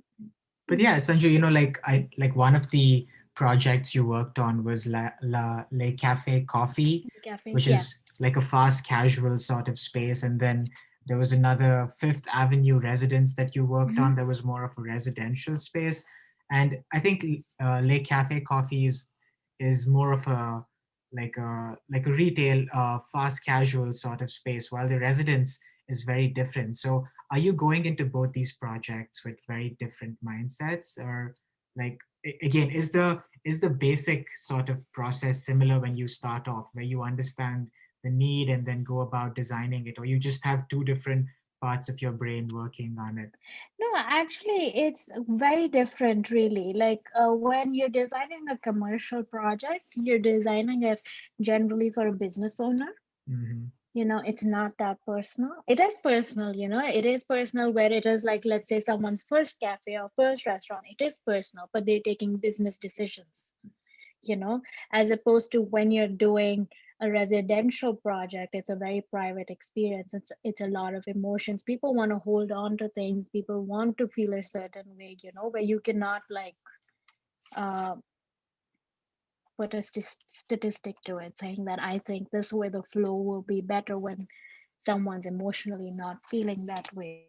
but mm, yeah, Sanju, like I like one of the projects you worked on was La Le Cafe Coffee, cafe, which yeah. is like a fast casual sort of space. And then there was another Fifth Avenue residence that you worked Hmm. on that was more of a residential space. And I think Lake Cafe Coffee is more of a like a retail fast casual sort of space, while the residence is very different. So are you going into both these projects with very different mindsets, or like again, is the basic sort of process similar when you start off, where you understand the need and then go about designing it, or you just have two different parts of your brain working on it? No, actually, it's very different, really. Like when you're designing a commercial project, you're designing it generally for a business owner. Hmm. It's not that personal. It is personal, it is personal where it is like, let's say, someone's first cafe or first restaurant. It is personal, but they're taking business decisions, you know, as opposed to when you're doing a residential project. It's a very private experience. It's a lot of emotions. People want to hold on to things. People want to feel a certain way, where you cannot like uh, put a statistic to it saying that I think this way the flow will be better when someone's emotionally not feeling that way.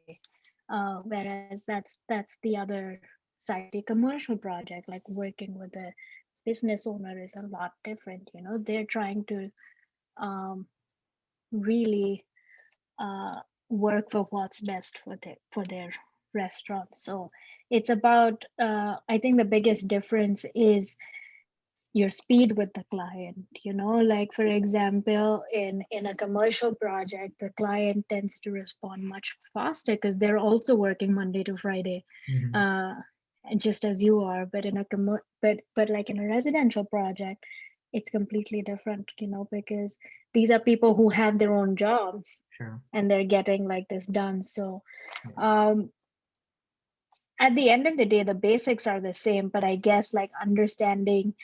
Whereas that's the other side. The commercial project, like working with a business owner, is a lot different. They're trying to um, really work for what's best for their restaurant. So it's about, I think the biggest difference is your speed with the client. Like for example, in a commercial project, the client tends to respond much faster because they're also working Monday to Friday, Hmm. uh just as you are. But but like in a residential project, it's completely different, because these are people who have their own jobs Sure. and they're getting like this done. So Yeah. um at the end of the day, the basics are the same, but I guess like understanding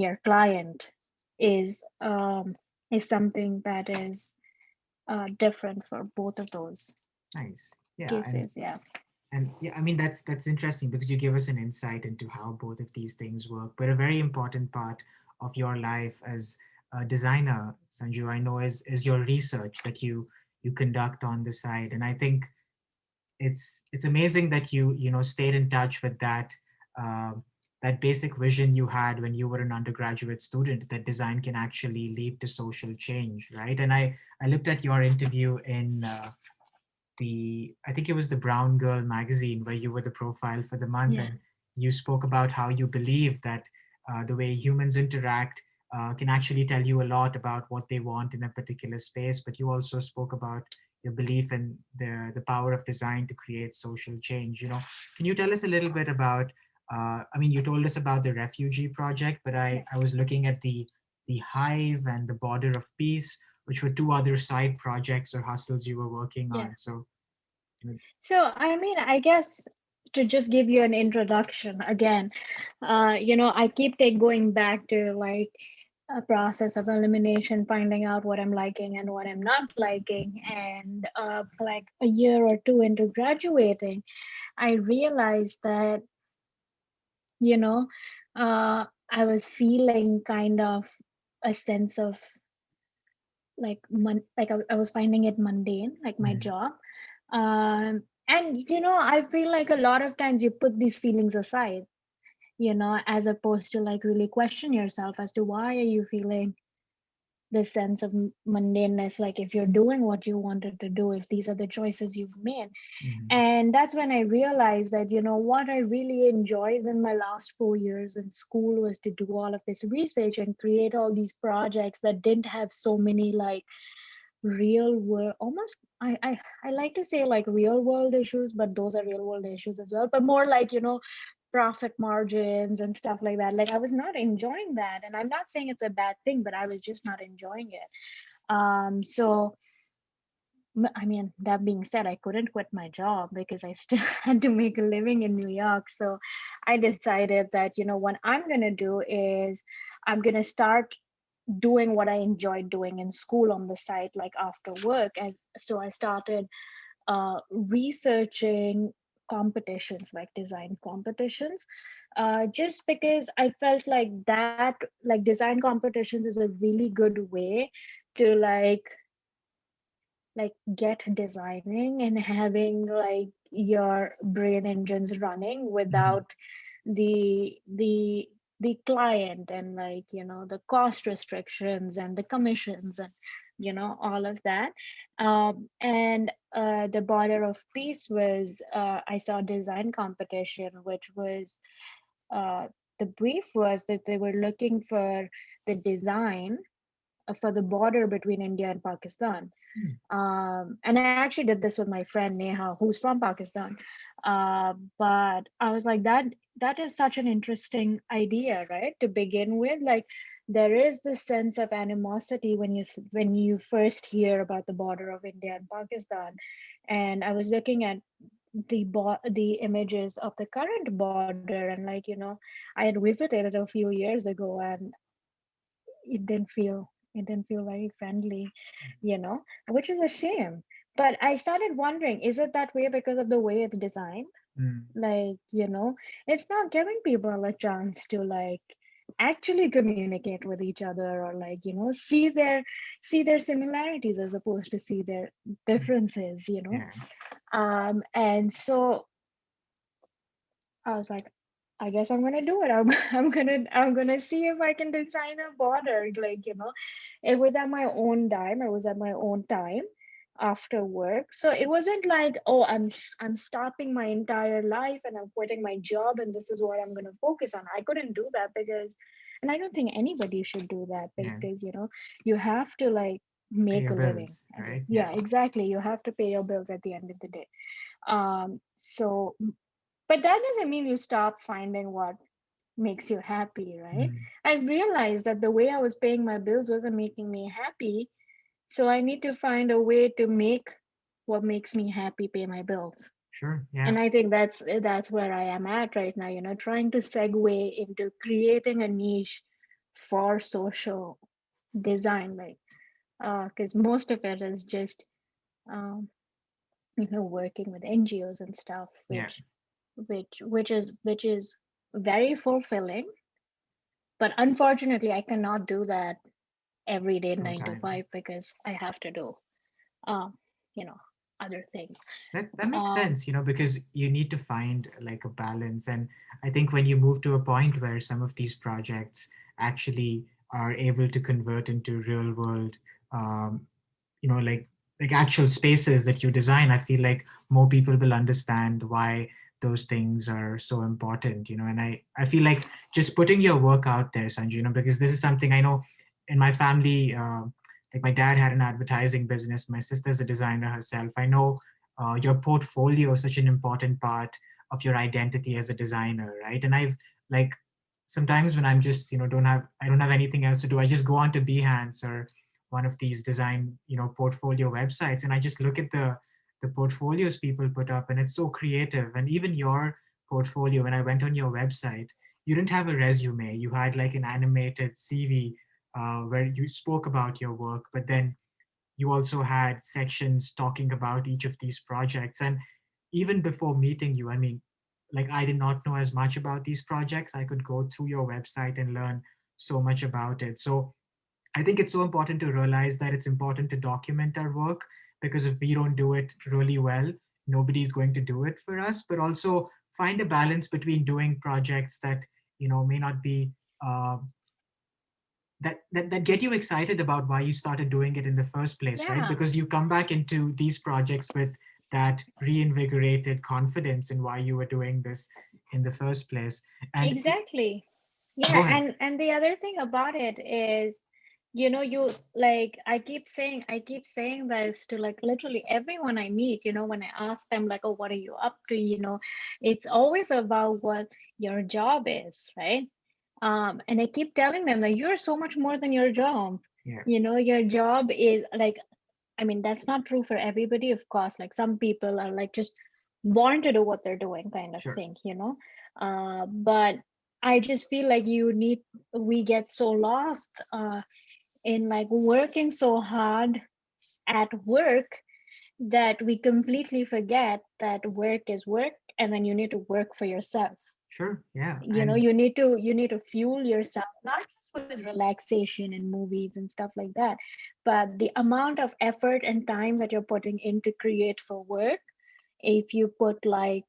your client is something that is different for both of those Nice. Yeah. cases. Yeah. And yeah, I mean that's interesting because you give us an insight into how both of these things work. But a very important part of your life as a designer, Sanju, I know is your research that you conduct on the side. And I think it's amazing that you stayed in touch with um that basic vision you had when you were an undergraduate student, that design can actually lead to social change, right? And I looked at your interview in the I think it was the Brown Girl magazine, where you were the profile for the month, Yeah. and you spoke about how you believe that the way humans interact can actually tell you a lot about what they want in a particular space. But you also spoke about your belief in the power of design to create social change. Can you tell us a little bit about? I mean, you told us about the refugee project, but I was looking at the Hive and the Border of Peace, which were two other side projects or hustles you were working Yeah. on. So, you know, So I mean, I guess to just give you an introduction again, I keep going back to like a process of elimination, finding out what I'm liking and what I'm not liking. And like a year or two into graduating, I realized that, you know, I was feeling kind of a sense of like I was finding it mundane, like my mhm, job. And I feel like a lot of times you put these feelings aside, as opposed to like really question yourself as to why are you feeling this sense of mundaneness, like if you're doing what you wanted to do, if these are the choices you've made. mhm, And that's when I realized that, what I really enjoyed in my last 4 years in school was to do all of this research and create all these projects that didn't have so many like real world, almost I like to say like real world issues, but those are real world issues as well, but more like, profit margins and stuff like that. Like I was not enjoying that, and I'm not saying it's a bad thing, but I was just not enjoying it. So I mean, that being said, I couldn't quit my job because I still had to make a living in New York. So I decided that, what I'm going to do is I'm going to start doing what I enjoyed doing in school on the side, like after work. And so I started researching competitions, like design competitions, just because I felt like that, like design competitions is a really good way to like get designing and having like your brain engines running Mhm. without the client, and like, the cost restrictions and the commissions, and all of that. And the border of peace was, I saw design competition, which was, uh, the brief was that they were looking for the design for the border between India and Pakistan. Mm. And I actually did this with my friend Neha, who's from Pakistan. But I was like, that is such an interesting idea, right? To begin with, like, there is this sense of animosity when you first hear about the border of India and Pakistan. And I was looking at the images of the current border, and like, I had visited it a few years ago, and it didn't feel very friendly, which is a shame. But I started wondering, is it that way because of the way it's designed? Mm. Like, it's not giving people a chance to, like, actually communicate with each other, or like, see their similarities as opposed to see their differences. Yeah. And so I was like, I guess I'm gonna do it. I'm gonna see if I can design a border. Like, it was at my own dime. It was at my own time after work. So it wasn't like, oh, I'm stopping my entire life and I'm quitting my job and this is what I'm gonna focus on. I couldn't do that because, and I don't think anybody should do that, Yeah. because you have to, like, Pay make your a living. bills, right? Yeah, Yeah. exactly. You have to pay your bills at the end of the day. So, but that doesn't mean you stop finding what makes you happy, right? Mm. I realized that the way I was paying my bills wasn't making me happy. So I need to find a way to make what makes me happy pay my bills. Sure. Yeah. And I think that's where I am at right now, trying to segue into creating a niche for social design, like, because most of it is just, um, working with NGOs and stuff, Yeah. which is very fulfilling. But unfortunately, I cannot do that every day, Full 9 to 5, time. because I have to do, um, you know, other things. That makes Um, sense, because you need to find like a balance. And I think when you move to a point where some of these projects actually are able to convert into real world, um, like actual spaces that you design, I feel like more people will understand why those things are so important. And I feel like just putting your work out there, Sanju, because this is something I know in my family. Like my dad had an advertising business, my sister's a designer herself. I know your portfolio is such an important part of your identity as a designer, right? And I've like sometimes when I'm just I don't have anything else to do, I just go on to Behance or one of these design portfolio websites, and I just look at the portfolios people put up, and it's so creative. And even your portfolio, when I went on your website, you didn't have a resume, you had like an animated CV where you spoke about your work, but then you also had sections talking about each of these projects. And even before meeting you, I mean, like I did not know as much about these projects. I could go through your website and learn so much about it. So I think it's so important to realize that it's important to document our work, because if we don't do it really well, nobody's going to do it for us. But also find a balance between doing projects that may not be uh, that get you excited about why you started doing it in the first place, right? yeah, Because you come back into these projects with that reinvigorated confidence in why you were doing this in the first place. And exactly. Yeah, go ahead. and the other thing about it is, you, like, I keep saying this to, like, literally everyone I meet. When I ask them, like, oh, what are you up to, it's always about what your job is, right? And I keep telling them that you're so much more than your job. Yeah. Your job is, like, I mean, that's not true for everybody, of course. Like, some people are, like, just born to do what they're doing, kind of Sure. thing. But I just feel like we get so lost in, like, working so hard at work, that we completely forget that work is work, and then you need to work for yourself. Sure. Yeah. You And need to fuel yourself, not just with relaxation and movies and stuff like that, but the amount of effort and time that you're putting in to create for work, if you put like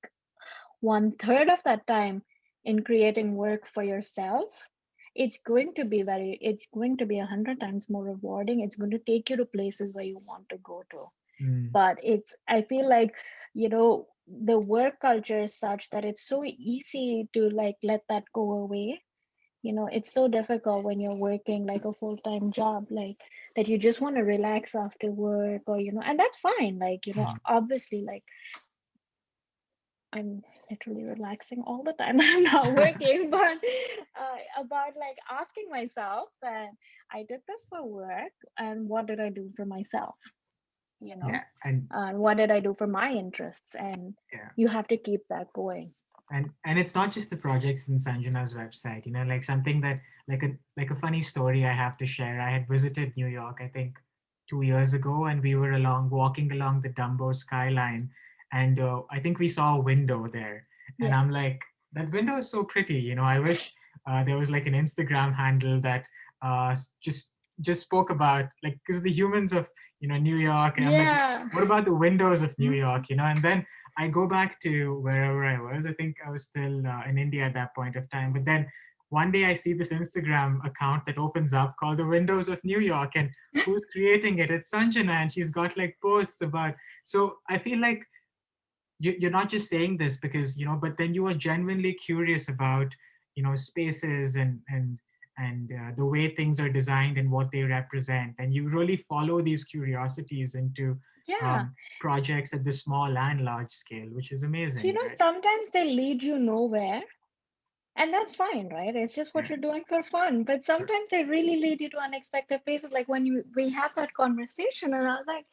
one third of that time in creating work for yourself, it's going to be 100 times more rewarding. It's going to take you to places where you want to go to. Mm, But I feel like, the work culture is such that it's so easy to like let that go away. It's so difficult when you're working like a full-time job, like that you just want to relax after work, or and that's fine, like mm. obviously, like I'm literally relaxing all the time that I'm not working. But about like asking myself that I did this for work, and what did I do for myself, you know Yeah, and what did I do for my interests, and yeah. you have to keep that going. And it's not just the projects in Sanjana's website, like something that like a funny story I have to share. I had visited New York, I think 2 years ago, and we were walking along the Dumbo skyline, and I think we saw a window there, and Yeah, I'm like, that window is so pretty. I wish there was like an Instagram handle that just spoke about, like, because the humans of New York, and I'm like, yeah. what about the windows of New York, and then I go back to wherever I was. I think I was still in India at that point of time. But then one day I see this Instagram account that opens up called The Windows of New York. And who's creating it? It's Sanjana. And she's got like posts about. So I feel like you're not just saying this because, but then you are genuinely curious about, spaces and the way things are designed and what they represent. And you really follow these curiosities into Yeah, projects at the small and large scale, which is amazing, right? sometimes they lead you nowhere, and that's fine, right? It's just what Yeah. you're doing for fun. But Sure. sometimes they really lead you to unexpected places, like when we have that conversation, and I was like,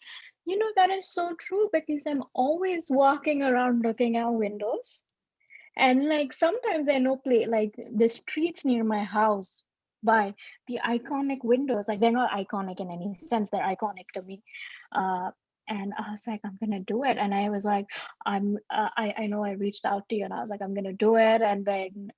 that is so true, because I'm always walking around looking out windows. And like sometimes I know play like the streets near my house, by the iconic windows, like they're not iconic in any sense, they're iconic to me. uh and I was like, I'm gonna do it. And I was like, I know I reached out to you, and I was like, I'm gonna do it. And then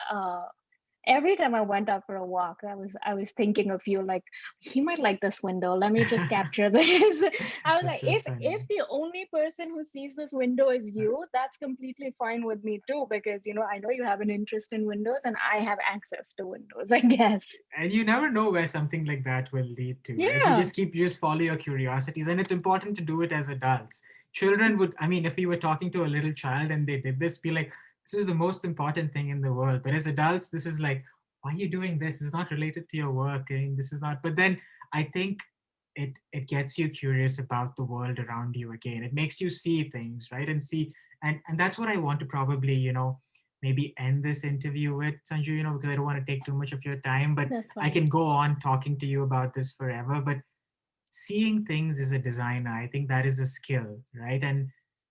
every time I went out for a walk, I was thinking of you, like, he might like this window. Let me just capture this. I was like, That's so if funny. the only person who sees this window is you, that's completely fine with me too, because I know you have an interest in windows, and I have access to windows, I guess. And you never know where something like that will lead to, right? Yeah. You just follow your curiosities, and it's important to do it as adults. Children would, I mean, if we were talking to a little child and they did this, be like, this is the most important thing in the world. But as adults, this is like, why are you doing this? It's not related to your work, and this is not. But then I think it gets you curious about the world around you again. It makes you see things, right? And see, and that's what I want to probably, maybe end this interview with, Sanju, because I don't want to take too much of your time, but That's I fine. can go on talking to you about this forever. But seeing things as a designer, I think that is a skill, right? And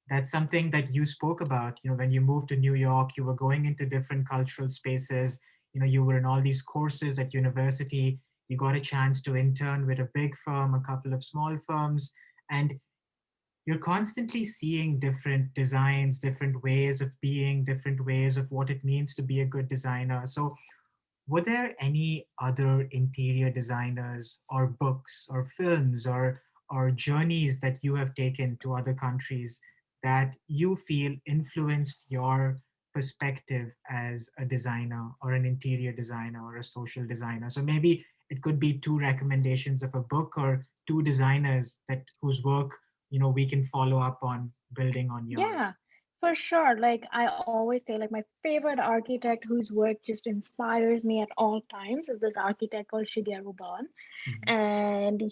that's something that you spoke about, when you moved to New York, you were going into different cultural spaces, you were in all these courses at university, you got a chance to intern with a big firm, a couple of small firms, and you're constantly seeing different designs, different ways of being, different ways of what it means to be a good designer. So, were there any other interior designers or books or films or journeys that you have taken to other countries that you feel influenced your perspective as a designer or an interior designer or a social designer? So maybe it could be two recommendations of a book or two designers that whose work we can follow up on building on Yeah, yours. for sure. Like I always say, like my favorite architect whose work just inspires me at all times is this architect called Shigeru Ban. Mhm. And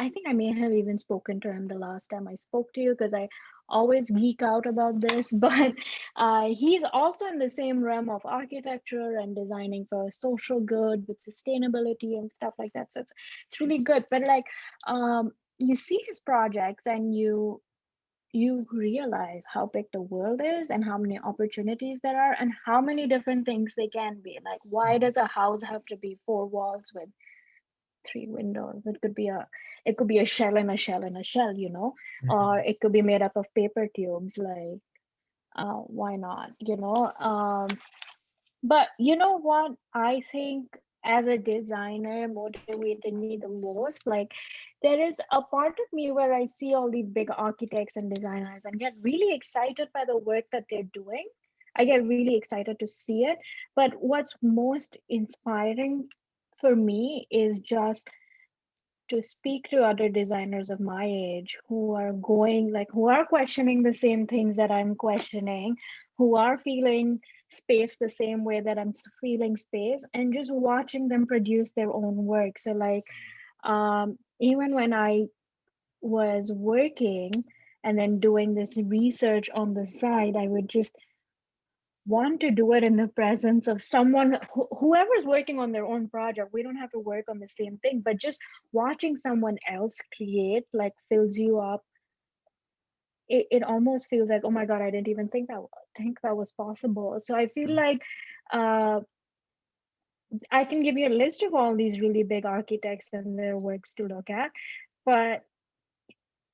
I think I may have even spoken to him the last time I spoke to you, because I always geek out about this. But he's also in the same realm of architecture and designing for social good with sustainability and stuff like that. So it's really good. But like, you see his projects, and you realize how big the world is, and how many opportunities there are, and how many different things they can be. Like, why Mhm. does a house have to be four walls with three windows? It could be a shell and a shell and a shell, or Mhm. it could be made up of paper tubes. Like, why not? But you know what I think? as a designer motivated me the most. Like, there is a part of me where I see all these big architects and designers and get really excited by the work that they're doing. I get really excited to see it. But what's most inspiring for me is just to speak to other designers of my age who are going, like, who are questioning the same things that I'm questioning, who are feeling space the same way that feeling space, and just watching them produce their own work. So like, even when I was working and then doing this research on the side, I would just want to do it in the presence of someone, whoever's working on their own project. We don't have to work on the same thing, but just watching someone else create like fills you up. It almost feels like, oh my god, I didn't even think that was possible. So I feel Sure. like, uh, I can give you a list of all these really big architects and their works to look at, but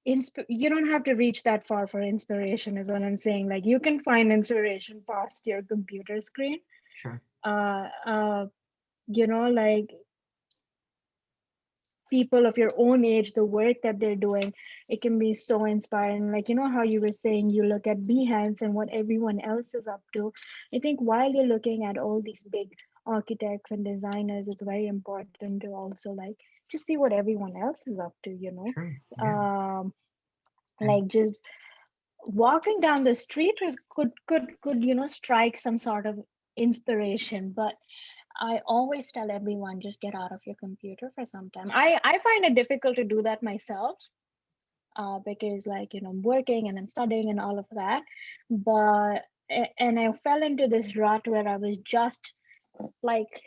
you don't have to reach that far for inspiration, is what I'm saying. Like, you can find inspiration past your computer screen. Sure. uh, uh, like, people of your own age, the work that they're doing, it can be so inspiring. Like, how you were saying, you look at Behance and what everyone else is up to. I think while you're looking at all these big architects and designers, it's very important to also like just see what everyone else is up to, Sure. Yeah. um And like, just walking down the street could strike some sort of inspiration. But I always tell everyone, just get out of your computer for some time. I find it difficult to do that myself, because, like, I'm working and I'm studying and all of that. But and I fell into this rut where I was just like,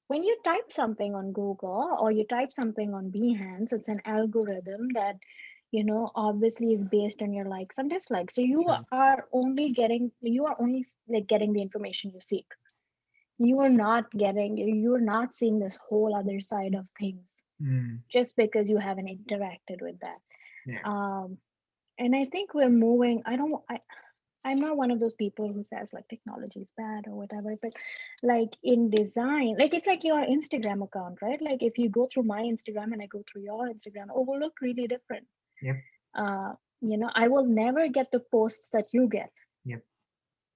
when you type something on Google or you type something on Behance, it's an algorithm that, obviously is based on your likes and dislikes. So sure. you are only like getting the information you seek. You're not seeing this whole other side of things Mm, just because you haven't interacted with that. yeah. um and I think we're moving. I'm not one of those people who says like technology is bad or whatever, but like in design, like, it's like your Instagram account, right? Like, if you go through my Instagram and I go through your Instagram, it will look really different. Yep. uh I will never get the posts that you get, Yep.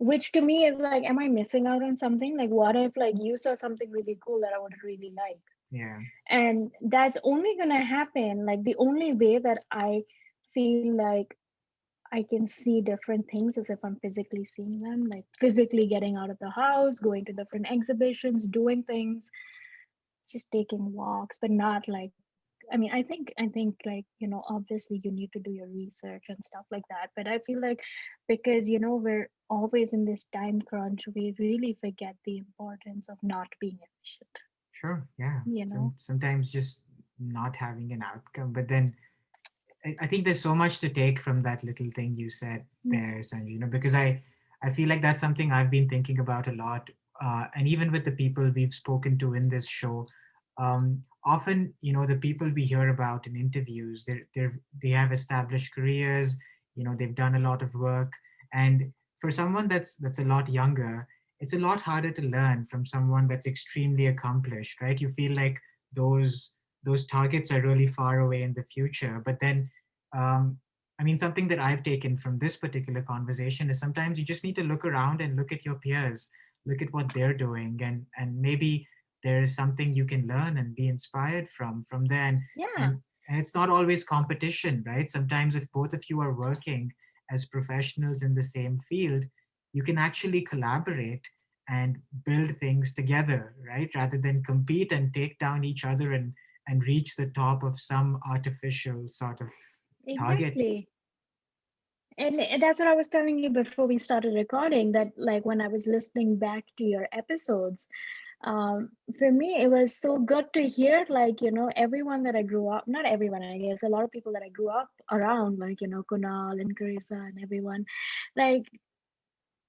which to me is like, am I missing out on something? Like, what if like you saw something really cool that I would really like? Yeah. And that's only gonna happen, like, the only way that I feel like I can see different things is if I'm physically seeing them, like physically getting out of the house, going to different exhibitions, doing things, just taking walks, but not like, I think like, obviously you need to do your research and stuff like that. But I feel like, because we're always in this time crunch, we really forget the importance of not being efficient, Sure. Yeah. you know? Sometimes just not having an outcome, but then I think there's so much to take from that little thing you said Mm. there, Sanjay. Because I feel like that's something I've been thinking about a lot, and even with the people we've spoken to in this show, often the people we hear about in interviews, they have established careers. They've done a lot of work, and for someone that's a lot younger, it's a lot harder to learn from someone that's extremely accomplished, right? You feel like those those targets are really far away in the future. But then, um, I mean, something that I've taken from this particular conversation is sometimes you just need to look around and look at your peers, look at what they're doing, and maybe there is something you can learn and be inspired from there. Yeah, And it's not always competition, right? Sometimes if both of you are working as professionals in the same field, you can actually collaborate and build things together, right? Rather than compete and take down each other and reach the top of some artificial sort of target. exactly. And that's what I was telling you before we started recording, that like when I was listening back to your episodes, for me it was so good to hear, like, everyone that I grew up, not everyone, I guess, a lot of people that I grew up around, like, Kunal and Carissa and everyone, like,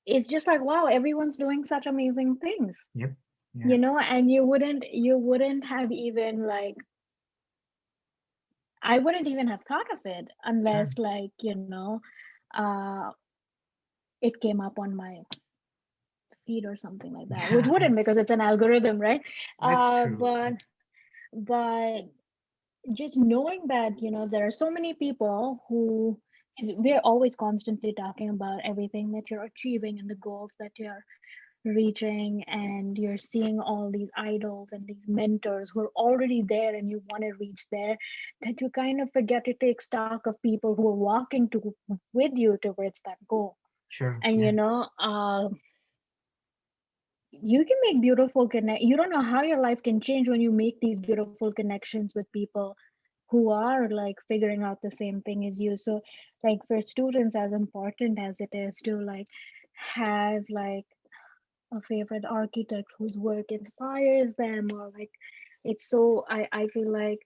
it's just like, wow, everyone's doing such amazing things, Yep. Yeah. and you wouldn't have even like, I wouldn't even have thought of it Sure. unless, like, uh it came up on my feed or something like that, which wouldn't because it's an algorithm, right? That's uh, true. but but just knowing that there are so many people who we're always constantly talking about everything that you're achieving and the goals that you're reaching, and you're seeing all these idols and these mentors who are already there and you want to reach there, that you kind of forget to take stock of people who are walking to with you towards that goal. Sure. And Yeah. you can make beautiful connect you don't know how your life can change when you make these beautiful connections with people who are like figuring out the same thing as you. So like for students, as important as it is to like have like a favorite architect whose work inspires them, or like it's so I feel like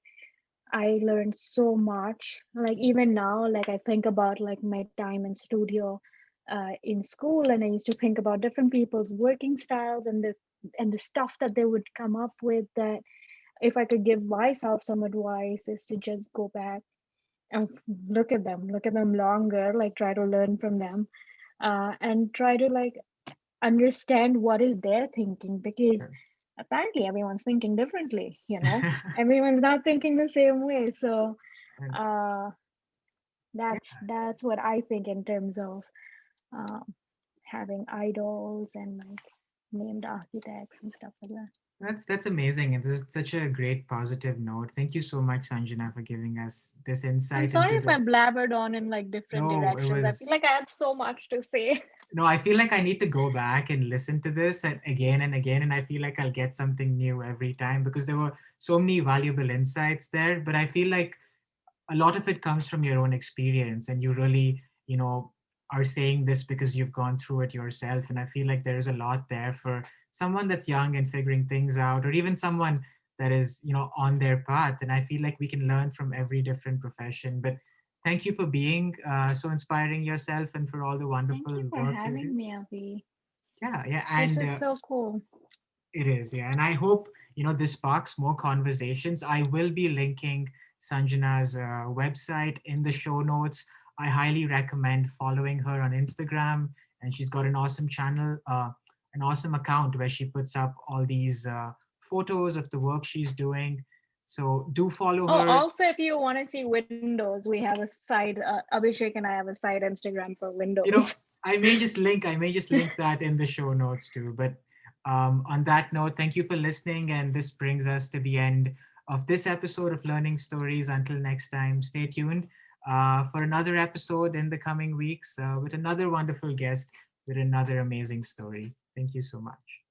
I learned so much. Like even now, like I think about like my time in studio in school, and I used to think about different people's working styles and the stuff that they would come up with. That if I could give myself some advice, is to just go back and look at them longer, like try to learn from them, and try to like understand what is their thinking, because Sure. apparently everyone's thinking differently. Everyone's not thinking the same way. So And uh yeah, that's what I think in terms of um having idols and like named architects and stuff like that. that's amazing. And this is such a great positive note. Thank you so much, Sanjana, for giving us this I'm insight sorry into if I the. blabbered on in like different No, it directions. I feel was. like I had so much to say. No, I feel like I need to go back and listen to this and again, and I feel like I'll get something new every time because there were so many valuable insights there. But I feel like a lot of it comes from your own experience, and you really, are saying this because you've gone through it yourself. And I feel like there is a lot there for someone that's young and figuring things out, or even someone that is, on their path. And I feel like we can learn from every different profession. But thank you for being so inspiring yourself and for all the Thank you wonderful for work you having do. me, Avi. Yeah, yeah, This and is so cool. it is, yeah. And I hope, this sparks more conversations. I will be linking Sanjana's website in the show notes. I highly recommend following her on Instagram. And she's got an awesome channel, an awesome account where she puts up all these photos of the work she's doing. So do follow Oh, her. also, if you want to see Windows, we have a side. Abhishek and I have a side Instagram for you know Windows. I may just link that in the show notes too. But on that note, thank you for listening, and this brings us to the end of this episode of Learning Stories. Until next time, stay tuned for another episode in the coming weeks with another wonderful guest with another amazing story. Thank you so much.